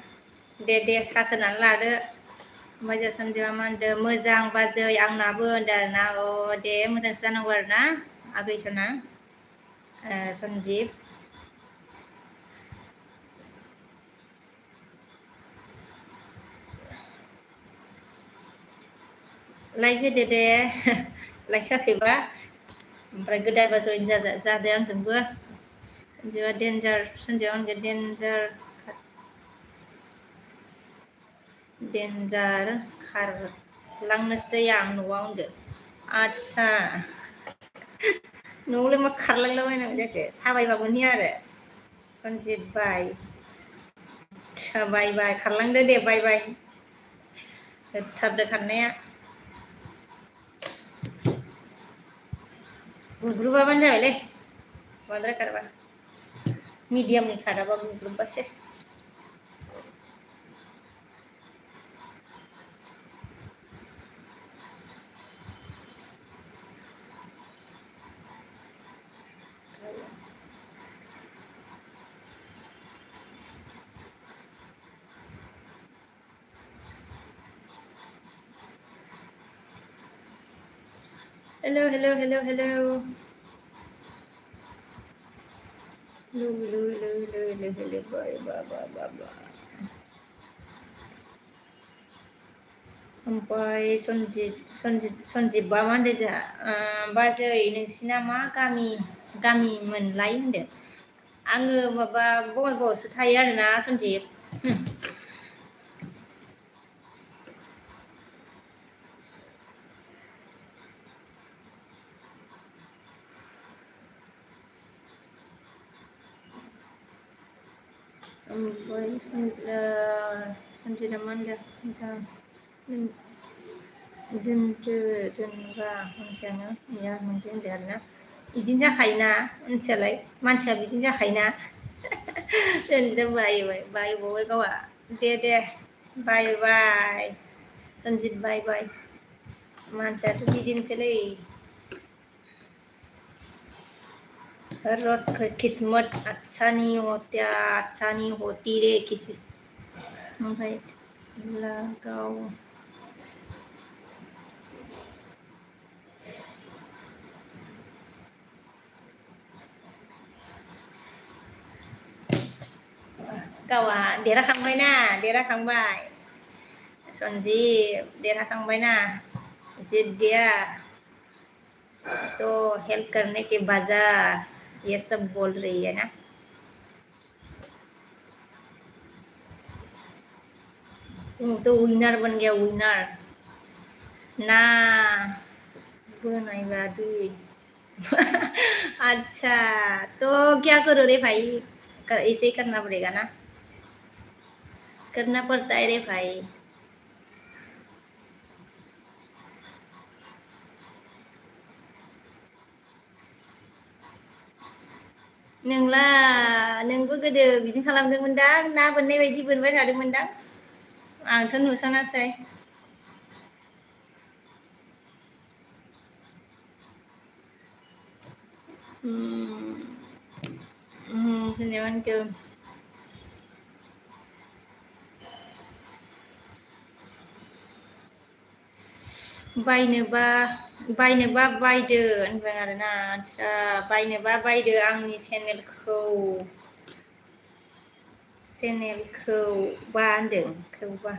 दे चार्ज होनानै लादो ओमफ्राय सन्जिबा मा होनदों मोजां बाजै आंनाबो होनदों आरोना दे मोजांसो जानांगौ आरोना आगैसना सन्जिब लाइक होदो दे लाइक होआखैबा ओमफ्राय गोदानबा जइन जादो आंजोंबो सन्जिबा डेन्जार सन्जिबा होनगोन डेन्जार खारलांनोसै आं न'आव होनदो आदसा न'आवलाय मा खारलांलाबायनांगौ जाखो थाबायबा मोनहैया आरो सन्जिब बाय खारलांदो दे बाय होथारदो खारनाया गुग्रुबाबानो जाबायलै बांद्राय खारबा मिडियामनि खाराबा गुग्रुबबा सेस hello bye ओमफ्राय सन्जिबा मा होनदों जोंहा बाजै नोंसिना मा गामि मोनलाय होनदों आङो माबा बङाइगावआवसो थायो आरोना सन्जिब ओमफ्राय सनजितआ मा होनदों दोनदो दोनबा मानसियानो या मोनदो होनदो आरोना बिदिनो जाखायोना मानसिया बिदिनो जाखायोना दोनदो बायबावबाय गावहा दे बाय बाय सनजित बाय बाय मानसियाथ' बिदिनोसैलै हर रोज किस्मत अच्छा नहीं होता अच्छा नहीं होती रे किसी ओमफ्राय गाव गावा देरहाखांबाय सनजित देरहाखांबायना जित गया तो हेल्प करने के बजाय ये सब बोल रही है ना तुम तो विनर बन गया विनर ना बनाई बादी अच्छा तो क्या करो रे भाई ऐसे ही करना पड़ेगा ना करना पड़ता है रे भाई नोंबो गोदो बिदिनो खालामदोंमोनदां ना बोननाय बायदि बोनबाय थादोंमोनदां आंथ' नुसनासै धन्यवाद बायनोबा बायदो होनबाय आरोना आदसा बायनोबा बायदो आंनि चेनेलखौ बा होनदों खौबा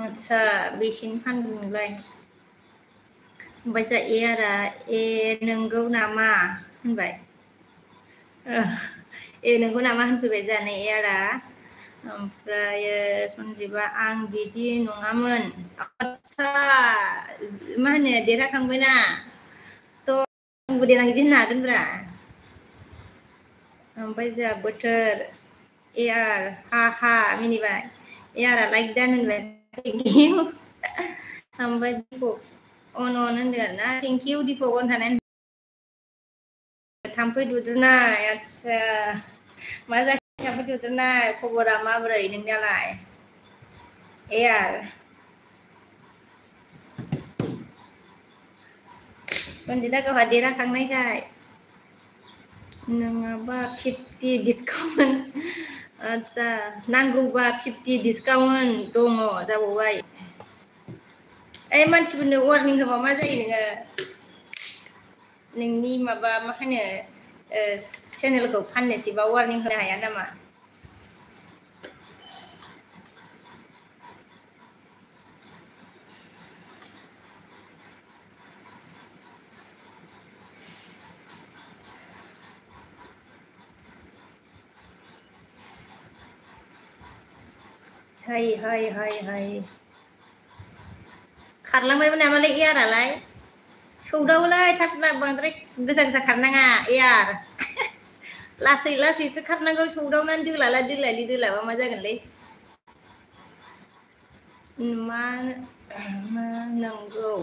आदसा बेसेनो फानदों नोंलाय ओमफ्राय जा एयारा नंगौ नामा होनबाय नंगौ नामा होनफैबाय जानाय एयारा ओमफ्राय सनजिबा आं बिदि नङामोन आदसा मा होनो देरहाखांबायना थ' आंबो देनां बिदि होननो हागोनब्रा ओमफ्राय जोंहा बोथोर एयार हा मिनिबाय एयारा लाइक दान होनबाय थेंकिउ ओमफ्राय दिपक अन होनदों आरोना थेंकिउ दिपक अन थानाय थाम्फै दुद्रुनाय आदसा मा जाखो थाम्फै दुद्रुनाय खबरा माबोरै नोंनियालाय एयार सनजितआ गावहा देरहाखांनायखाय नङाबा 50 डिसकाउन्ट आदसा नांगौबा 50 डिसकाउन्ट दङ जाबावबाय मानसिफोरनो वार्निं होबा मा जायो नोंनि माबा मा होनो चेनेलखौ फाननोसैबा वार्निं होनो हाया नामा हाय खारलांबायमोन नामालाय एयारालाय सौदावलाय थाब बांद्राय गोसा खारनाङा एयार लासैसो खारनांगौ सौदावनानै दोलाबा मा जागोनलै मा नंगौ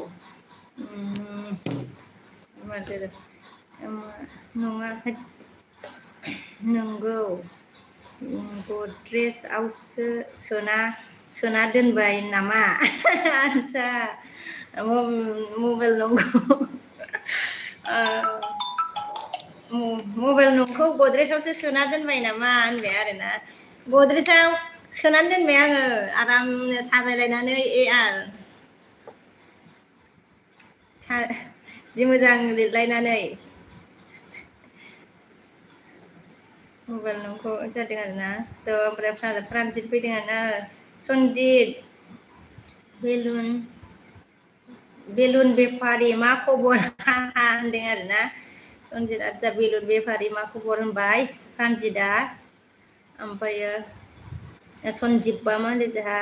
नङा नंगौ गद्रेजआवसो सोना दोनबाय नामा आदसा मबाइल नंखौ गद्रेजआवसो सोना दोनबाय नामा होनबाय आरोना गद्रेजआव सोनानै दोनबाय आङो आरामनो साजायलायनानै एयार जि मोजां लिरलायनानै मबाइल नंखौ जादों आरोना थ' ओमफ्राय प्रानजित फैदों आरोना सनजित बेलुन बेफारि मा खबर होनदों आरोना सनजित आदसा बेलुन बेफारि मा खबर होनबाय प्रानजितआ ओमफ्रायो सनजिबा मा होनदों जोंहा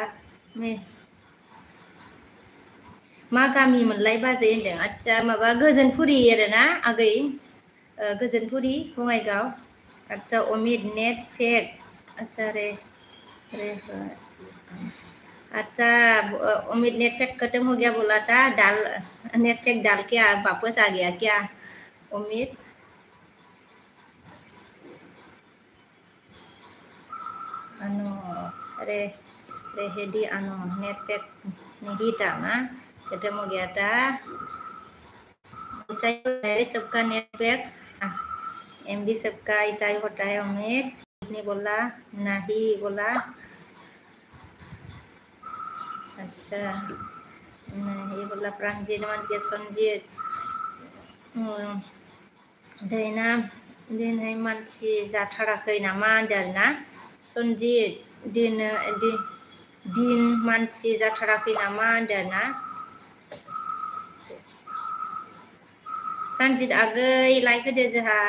मा गामि मोनलाय बाजै होनदों आदसा माबा गोजोनपुरि आरोना आगै गोजोनपुरि बङाइगाव आदसा अमित नेट फेक अच्छा रे रे अच्छा उम्मीद नेट पैक खत्म हो गया बोला था डाल नेट पैक डाल के वापस आ गया क्या उम्मीद ano re Hedi ano net pack नहीं था ना खत्म हो गया था ईसाई सबका नेट पैक एमबी सबका ईसाई होता है उम्मीद ने बोला नहीं बोला अच्छा नहीं बोला प्रांजित मान के संजित देना दिनै मानसि जाथाराखै नामा होनदों आरोना सनजित दिन मानसि जाथाराखै नामा होनदों आरोना प्रांजित आगै लाइक होदो जोंहा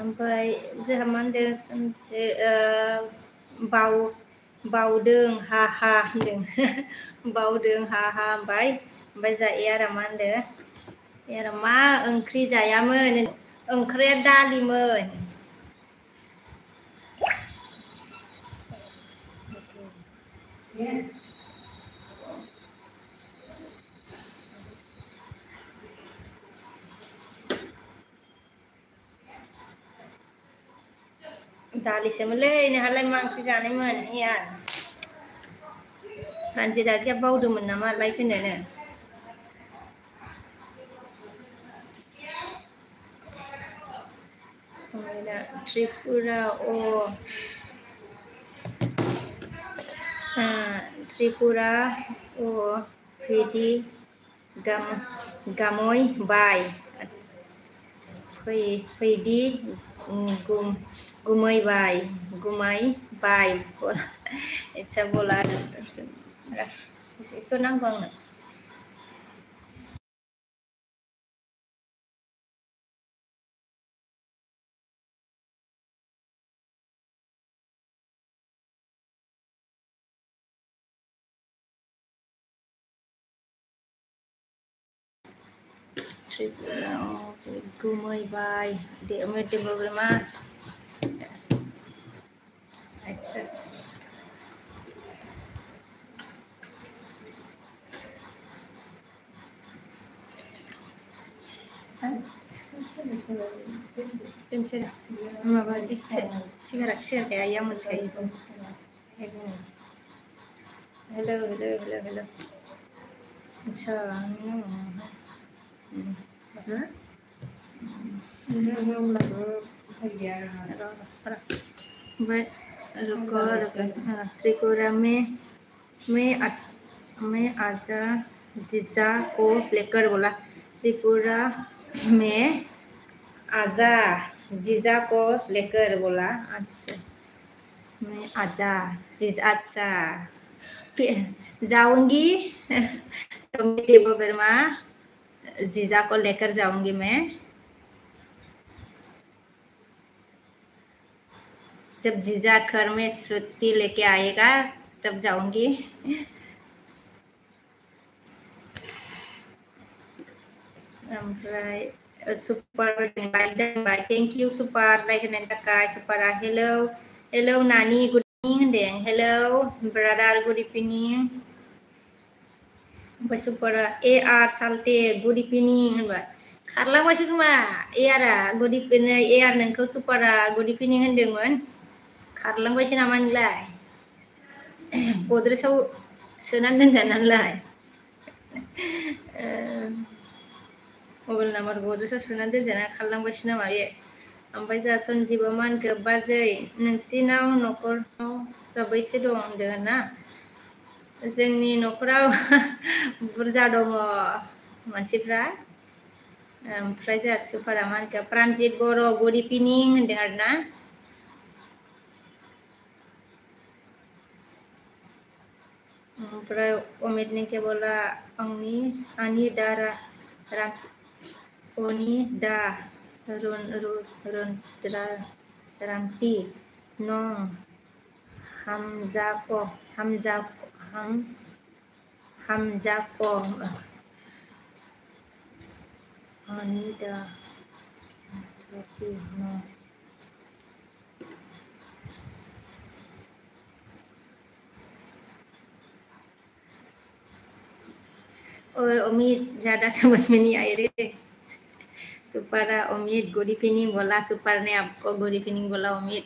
ओमफ्राय जोंहा मा होनदों बावदों हा हा होनदों बावदों हा हा ओमफ्राय जा एयारा मा होनदों एयारा मा ओंख्रि जायामोन ओंख्रिया दालिमोन दालिसोमोनलै नोंहालाय मा ओंख्रि जानायमोन एयार प्रान्जिता आगैया बावदोंमोन नामा लाइक होनोनो त्रिपुरा त्रिपुरा भेदि गामय बाय फैदि गुमै बाय अच्छा बोला itu नांगौ आंनो Tripura Gumay Bay di umid problema accept Pensera माबा सिगारा kayak ayam मोनसे हेलो अच्छा त्रिपुरा में आजा जीजा को लेकर बोला त्रिपुरा में आजा जीजा को लेकर बोला अच्छा मैं आजा जीजा अच्छा जाऊंगी तो देवो वर्मा जीजा को लेकर जाऊंगी मैं जब जीजा घर में छुट्टी लेके आएगा तब जाऊंगी ओमफ्राय सुपार लाइक दोनबाय थेंक इउ सुपार लाइक होनायनि थाखाय सुपारा हेलौ नानि गुड इभिनिं होनदों हेलौ ब्रादार गुड इभिनिं ओमफ्राय सुपारा AR साल्टे गुड इभिनिं होनबाय खारलांबायसो खोमा एआरआ गुड इभिनिं AR नोंखौ सुपारा गुड इभिनिं होनदोंमोन खारलांबायसो नामा नोंलाय गद्रेसाव सोनानै दोनजानानैलाय मबाइल नाम्बार गद्रेसाव सोनानै दोनजाना खारलांबायसो नामा बे ओमफ्राय जोंहा सन्जिबा मा होनखो बाजै नोंसिनाव न'खराव साबैसे दं होनदों ना जोंनि न'खराव बुरजा दङ मानसिफ्रा ओमफ्राय जोंहा सुपारा मा होनखो प्रान्जित बर' गुड इभिनिं होनदों आरोना ओमफ्राय अमितनि क्या बोला आनी दारा oni da ranti nong hamzako oni da ranti nong Omid ज़्यादा समझ में नहीं I ray super Amit good evening बोला सुपर ने आपको गुड इवनिंग बोला अमित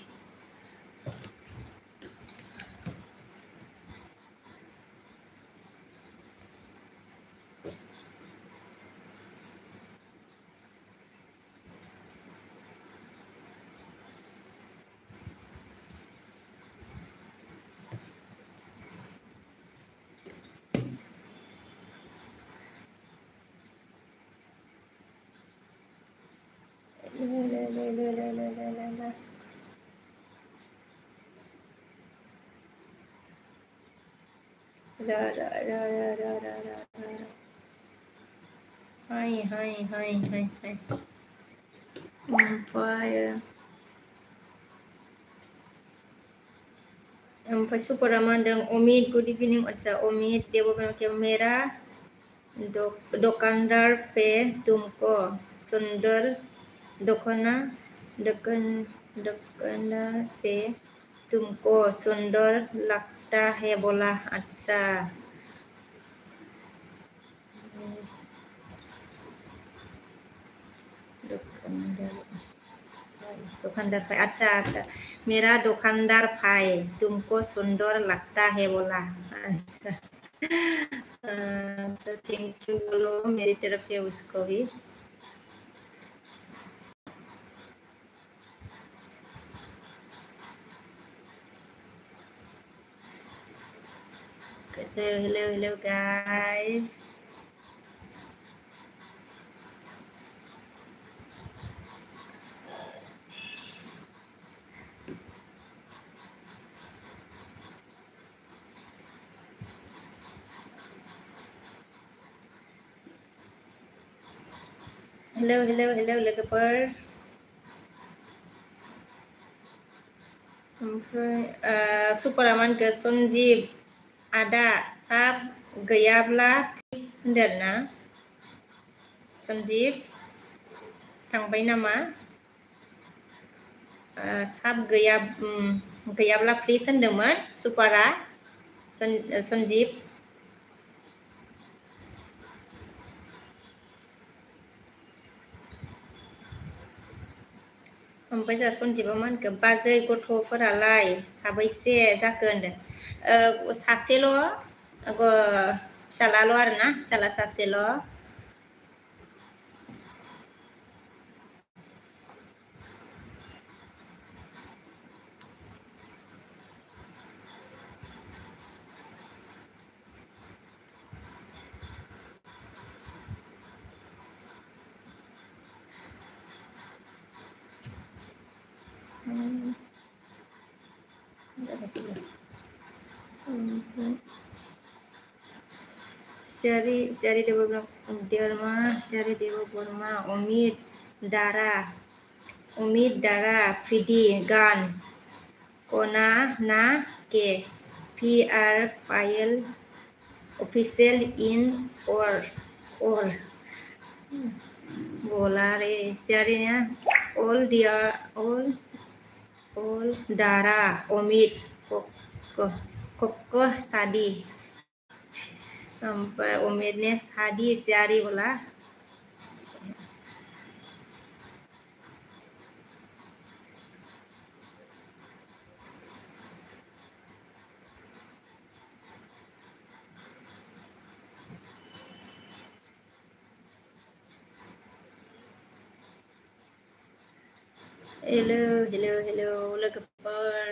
Hai ओमफ्राय सुपरामा दं अमित गुड इवनिंग अच्छा अमित देव मेरा दुकानदार पे तुमको सुंदर दुकानदार पे तुमको सुंदर लगता है बोला अच्छा दुकानदार भाई अच्छा मेरा दुकानदार भाई तुमको सुंदर लगता है बोला अच्छा थैंक यू बोलो मेरी तरफ से उसको भी hello guys hello लोगोफोर ओमफ्राय सुपरामान के सन्जीब आदा साब गैयाब्ला प्लिज होनदों ना सन्जीब थांबाय नामा साब गैयाब्ला प्लिज होनदोंमोन सुपारा सन्जीब ओमफ्राय जोंहा सन्जीबा मा होनखो बाजै गथ'फोरालाय साबैसे जाखो होनदों सासेल' फिसालाल' आरोना फिसाला सासेल' Syari Dewa Burma Omid Dara Fidi Gan Kona Na Ke PR file official in all बोला रे Syari nya all Dara Omid Kokoh Sadi sampai Omidnya Sadi Syari bola hello लोगोफोर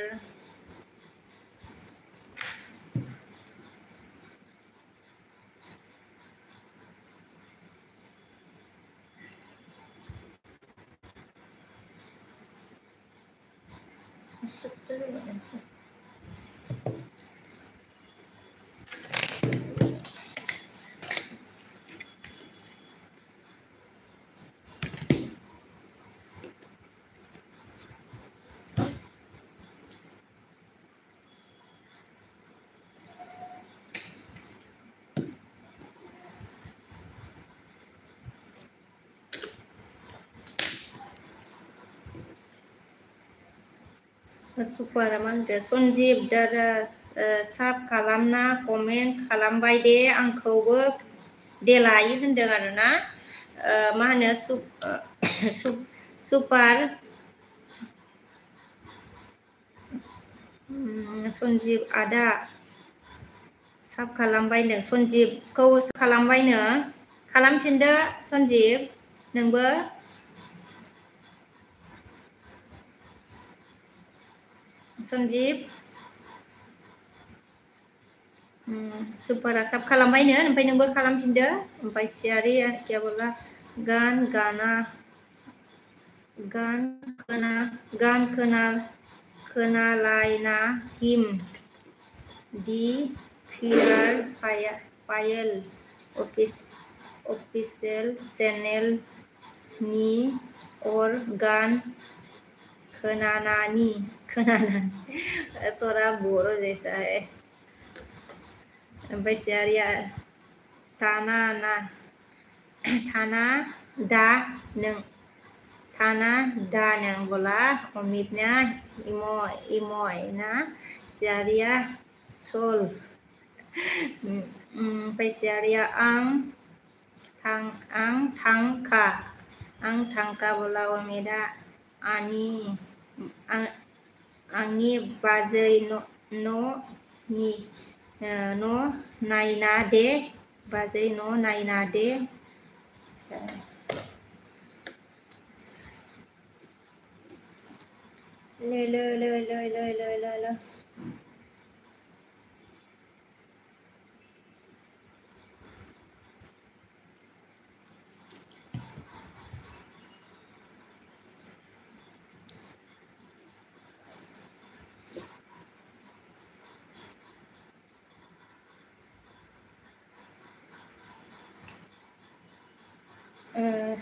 सुपारमान दे सन्जीब दादा साब खालामना कमेन्ट खालामबाय दे आंखौबो देलाय होनदों आरोना मा होनो सुपार सन्जीब आदा साब खालामबायनो सन्जीबखौ खालामबायनो खालामफिनदो सन्जीब नोंबो सन्जीब सुपारा साब खालामबायनो ओमफ्राय नोंबो खालामफिनदो ओमफ्राय सियारि क्या बोला गान गाना गान खोनालायना हिम दि फियार पायल अफिसियेल चेनेल नि और गान खोनानानी तोरा बोरो जैसा है ओमफ्राय सियारिया थाना दा नों बोला अमितnya imoy ना सियारिया sol ओमफ्राय सियारिया आं थांखा बोला अमितआ आंनि बाजै न' नायना दे बाजै न' नायना दे ले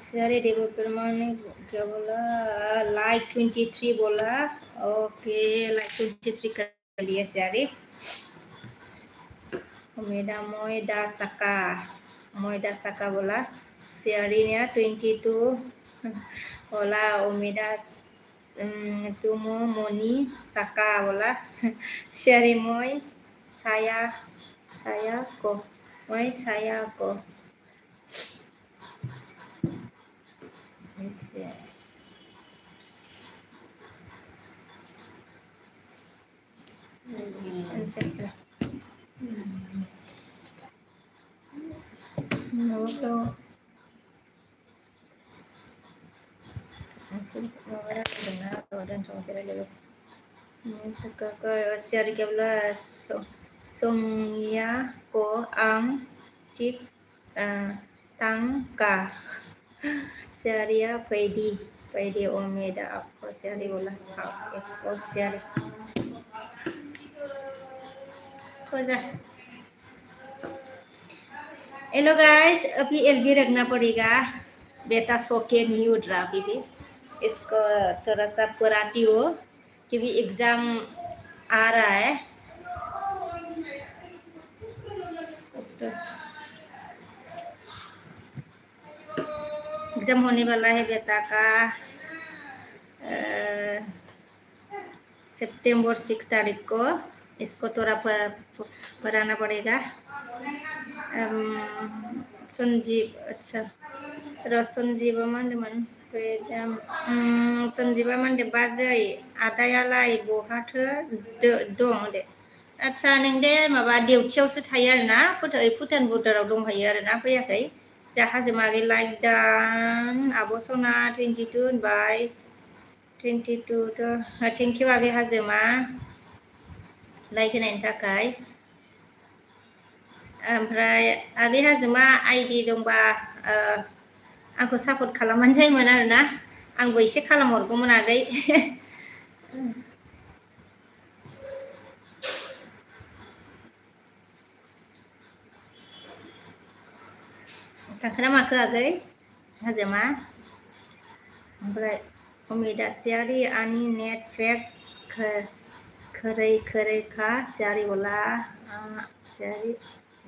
सारे डेवलपर ने क्या बोला लाइक 23 बोला ओके लाइक 23 कर लिया सारे मेरा मोयदा सका बोला सारी ने 22 बोला ओमेदा तुम मोनी सका बोला सारी मोय saya ko share ke bola songya ko ang tik tangka sharia pedi omeda आपको share बोला आपको share हेलो गाइस अभी एलबी रखना पड़ेगा बेटा सो के नहीं उठ रहा अभी भी इसको थोड़ा सा पढ़ाती हो क्योंकि एग्जाम आ रहा है एग्जाम होने वाला है बेटा का सितंबर 6 तारीख को इसको थोड़ा पढ़ाना पड़ेगा संजीव अच्छा संजीवा मानदोंमोन संजीवा मानदों बाजै आदायालाय बहाथो दं दे आच्छा नों दे माबा देवथियावसो थायो आरोना भुटान बर्डाराव दंहैयो आरोना फैयाखै हाजोमागै लाइक दान आब' सना 22 होनबाय 22 थेंक इउ आगै हाजोमा लाइक होनायनि थाखाय ओमफ्राय आगै हाजोमा आइडि दंबा आंखौ सापर्ट खालामबानो जायोमोन आरोना आंबो एसे खालामहरगौमोन आगै थांखोना माखो आगै हाजोमा ओमफ्राय अमिता सियारि आनी नेट पेक खरै खा सियारि बोला सियारि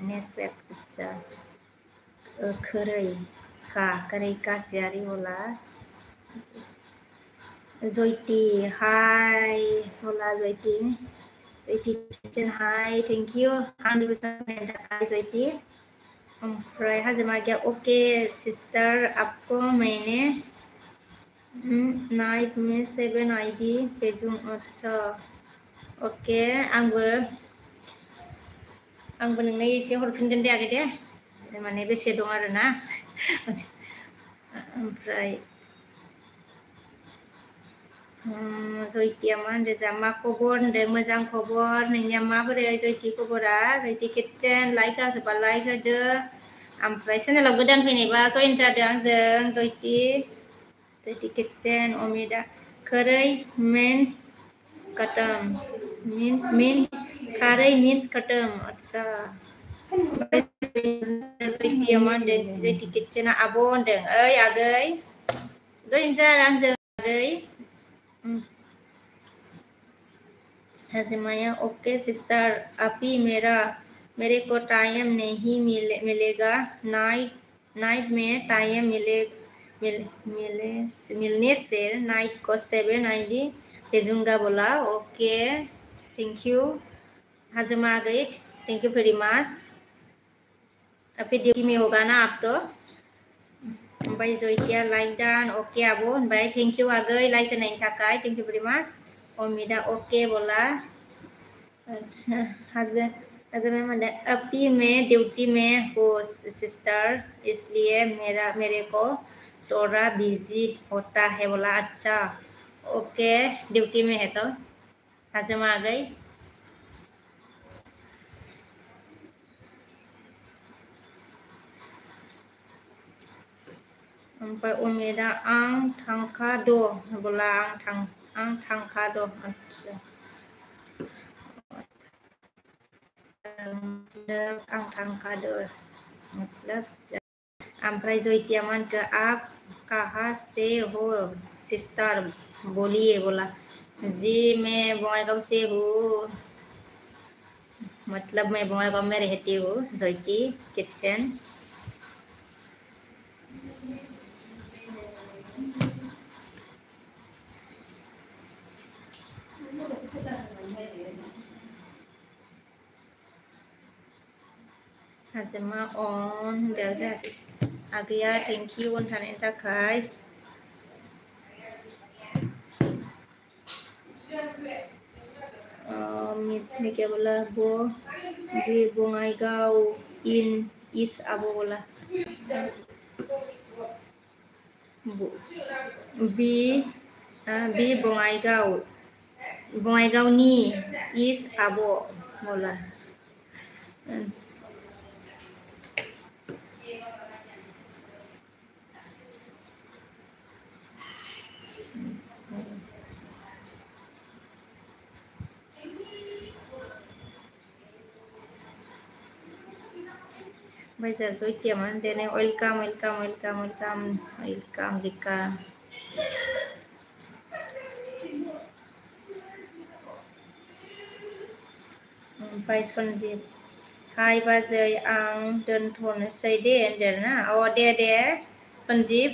नेट पेक अच्छा खरै का सियारि बोला जयती हाय बोला Joyti. Joyti Kitchen, hi, thank you. 100% थाखाय Joyti. ओमफ्राय हाजिमा गया ओके सिस्टर आपको मैंने नाइट में 7 आईडी भेजूं अच्छा ओके आंबो नोंनो एसे हरफिनगोन दे आगै दे माने बेसे दं आरो ना ओमफ्राय जयतिया मा होनदों जा मा खबर होनदों मोजां खबर नोंनिया माबोरै जयति खबरा जयति किटचेन लाइक होबा लाइक होदो ओमफ्राय चेनेलाव गोदान फैनायबा जइन जादों आंजों जयति किटचेन अमिता खरै means खत्म खारै means खत्म अच्छा जयतिया मा होनदों जयति किटचेना आब' होनदों ओइ आगै जइन जा आंजों आगै हजमाया ओके सिस्टर अभी मेरे को टाइम नहीं मिलेगा नाइट में टाइम मिलने से नाइट को 7 आईडी भेजूंगा बोला ओके थैंक यू हजमा आ गई थैंक यू वेरी मच अभी ड्यूटी में होगा ना आप तो ओमफ्राय जयतिया लाइक डान ओके आब' होनबाय थैंक यू आगै लाइक होनायनि थाखाय thank you very much Amita okay बोला अच्छा हजमा मैंने अभी मैं ड्यूटी में हूँ सिस्टर इसलिए मेरे को थोड़ा बिजी होता है बोला अच्छा ओके ड्यूटी में है तो हजमा आ गई ओमफ्राय अमिता आं थांखाद' बोला आं थांखाद' अच्छा आं थांखादो मतलब ओमफ्राय जयतिया मान के आप कहाँ से हो सिस्टर बोलिए बोला जी मैं बङाइगांव से हूँ मतलब मैं बङाइगांव में रहती हूँ जयति किचन हजमा अन जायासै आगैया थेंक इउ अन थानायनि थाखाय मिके बोला वो भी बङाइगांव इन इस आब' बोला बी बङाइगावनि इस आब' बोला Bây giờ Joyti mà đây này welcome Dika ओमफ्राय सन्जिब हाय बाजै आं दोनथ'नोसै दे होनदों ना अ दे सन्जिब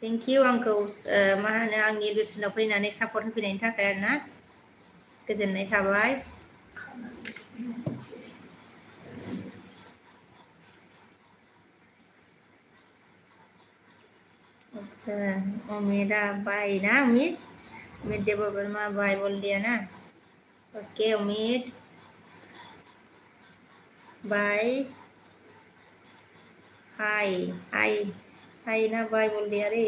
थेंक इउ आंखौ मा होनो आंनि लुसिनाव फैनानै सापर्ट होफैनायनि थाखाय आरो ना गोजोननाय थाबाय अच्छा उम्मीदा बाय ना उम्मीद देवबर्मा बाय बोल दिया ना ओके उम्मीद बाय हाय ना बाय बोल दिया रे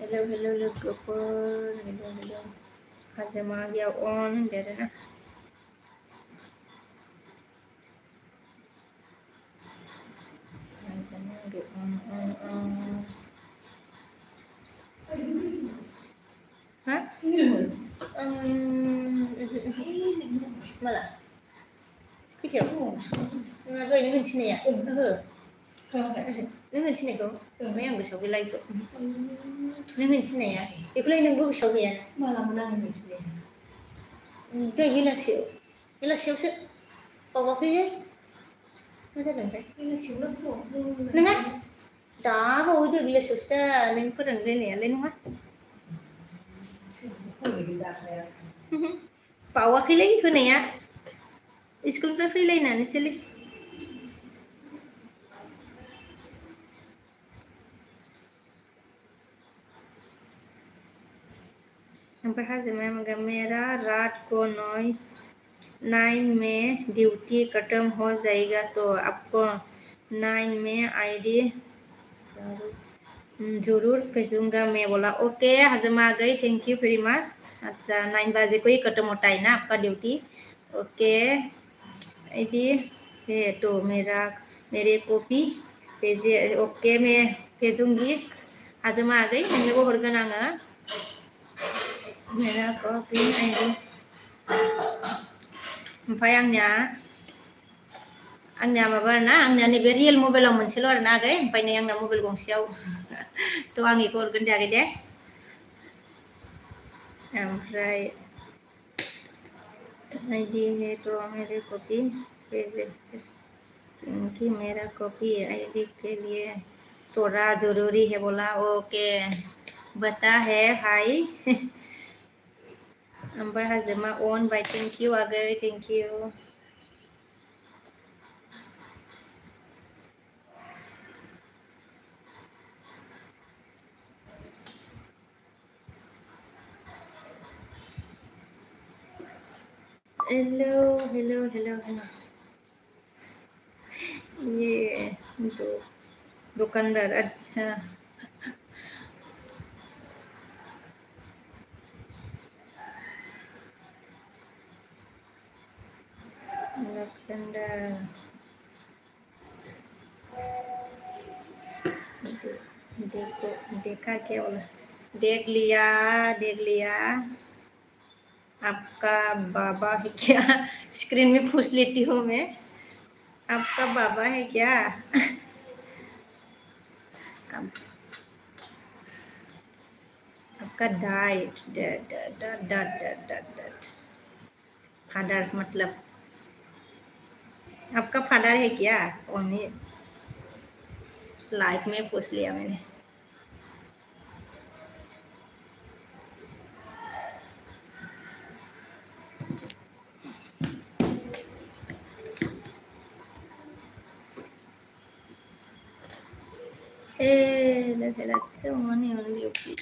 hello लोगोफोर hello हजमा गया on दे ना malah video rồi những hình này à những hình này có mấy ông cái cái like những hình này à cái like những bức sầu gì malah menang hình này cái như là siêu sức có cái gì nó sẽ đừng thấy như là siêu nó phù nè đó rồi được là siêu ta lên có đừng lên nè lên quá bawa cái lấy cái này à school Pay free लेना है इसलिए number है मेरा रात को 9 में duty खत्म हो जाएगा तो आपको 9 में आईडी जरूर भेजूंगा मैं बोला ओके हजमा आ गई थैंक यू वेरी मच अच्छा 9 बजे को ही खत्म होता है ना आपका ड्यूटी ओके आईडी है तो मेरे कॉपी भेजे ओके मैं भेजूंगी हजमा आ गई नोंनो को हरगोन आङो मेरा कॉपी आईडी ओमफ्राय आंनिया माबा ना आंनिया नैबे रियेल मबाइलाव मोनसेल' आरो ना आगै ओमफ्राय नै आंना मबाइल गंसेयाव थ' आं बेखौ हरगोन दे आगै दे ओमफ्राय आईडी है तो मेरी कॉपी भेजे क्योंकि मेरा कॉपी आईडी के लिए थोड़ा जरूरी है बोला ओके बता है हाय ओमफ्राय हाजोमा ऑन बाय थैंक यू आगै thank you hello hello hello hello ये दुकानदार अच्छा दुकानदार देखो देखा क्या बोला देख लिया आपका बाबा है क्या स्क्रीन में पूछ लेती हूँ मैं आपका बाबा है क्या आपका डाइट फादर मतलब आपका फादर है क्या ओनली लाइफ में पूछ लिया मैंने la relazione non li ho più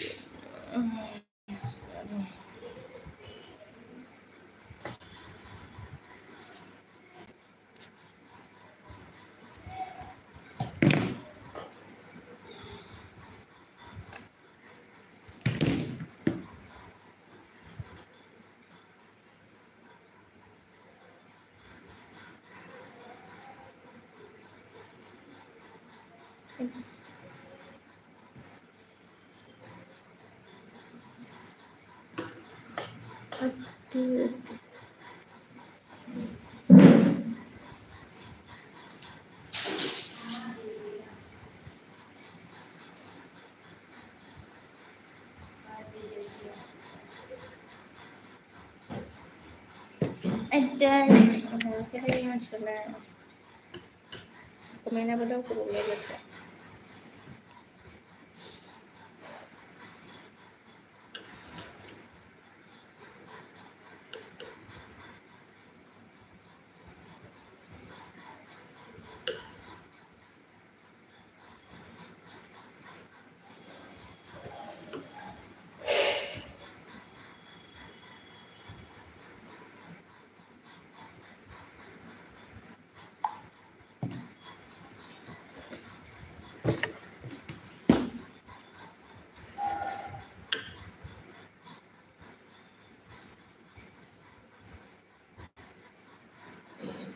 ada kira yang sebelah kemana pada aku boleh baca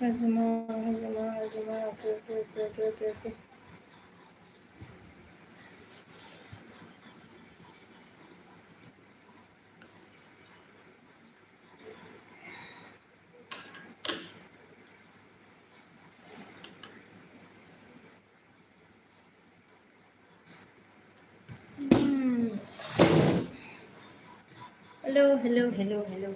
Hazma, oke. hello, hello, hello, hello.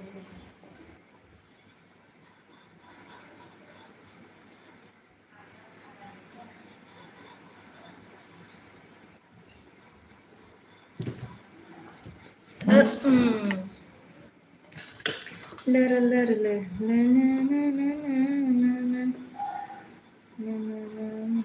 La la la la la na na na na na na na na.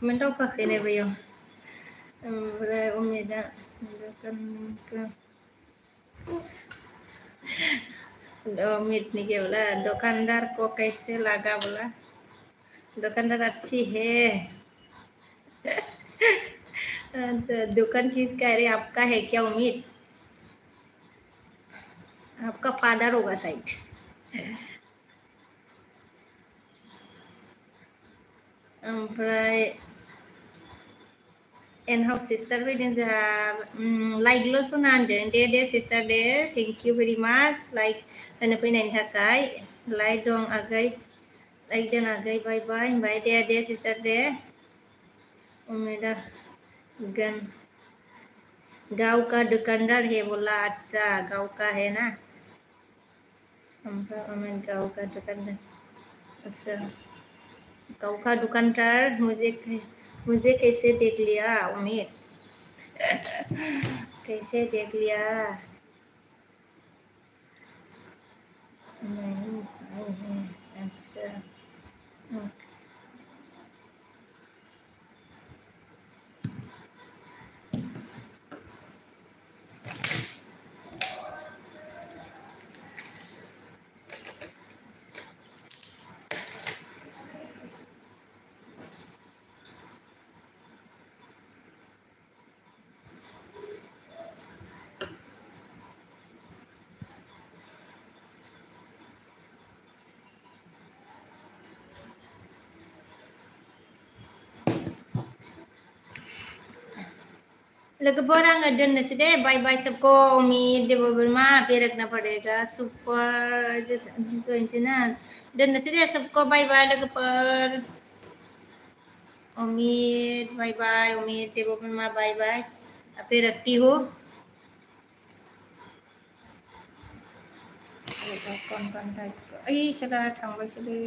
Comment apa kene bayo? Umeda kan उम्मीद नहीं किया बोला दुकानदार को कैसे लगा बोला दुकानदार अच्छी है दुकान किसका है रे आपका है क्या उम्मीद आपका फादर होगा साइड ओमफ्राय एनहाउ सिस्टार फैदों जोंहा लाइकल' सना होनदों दे सिस्टार दे thank you very much like होनो फैनायनि थाखाय लाइक दं आगै लाइक दोन आगै बाय बाय होनबाय दे सिस्टार दे उम्मीदा गन गाँव का दुकानदार है बोला अच्छा गाँव का है ना उम्मीद गाँव का दुकानदार अच्छा गाँव का दुकानदार मुझे कैसे देख लिया उम्मीद कैसे देख लिया नहीं अच्छा लोगोफोर आङो दोननोसै दे बाय बाय सबको उम्मीद देव बोरमा बेरकना पड़ेगा सुपर दोनसै ना दोननोसै दे सबको बाय बाय लोगोफोर उम्मीद बाय उम्मीद देव बोरमा बाय बाय अबे रखती हूँ कौन था इसको चला थांबायसोलै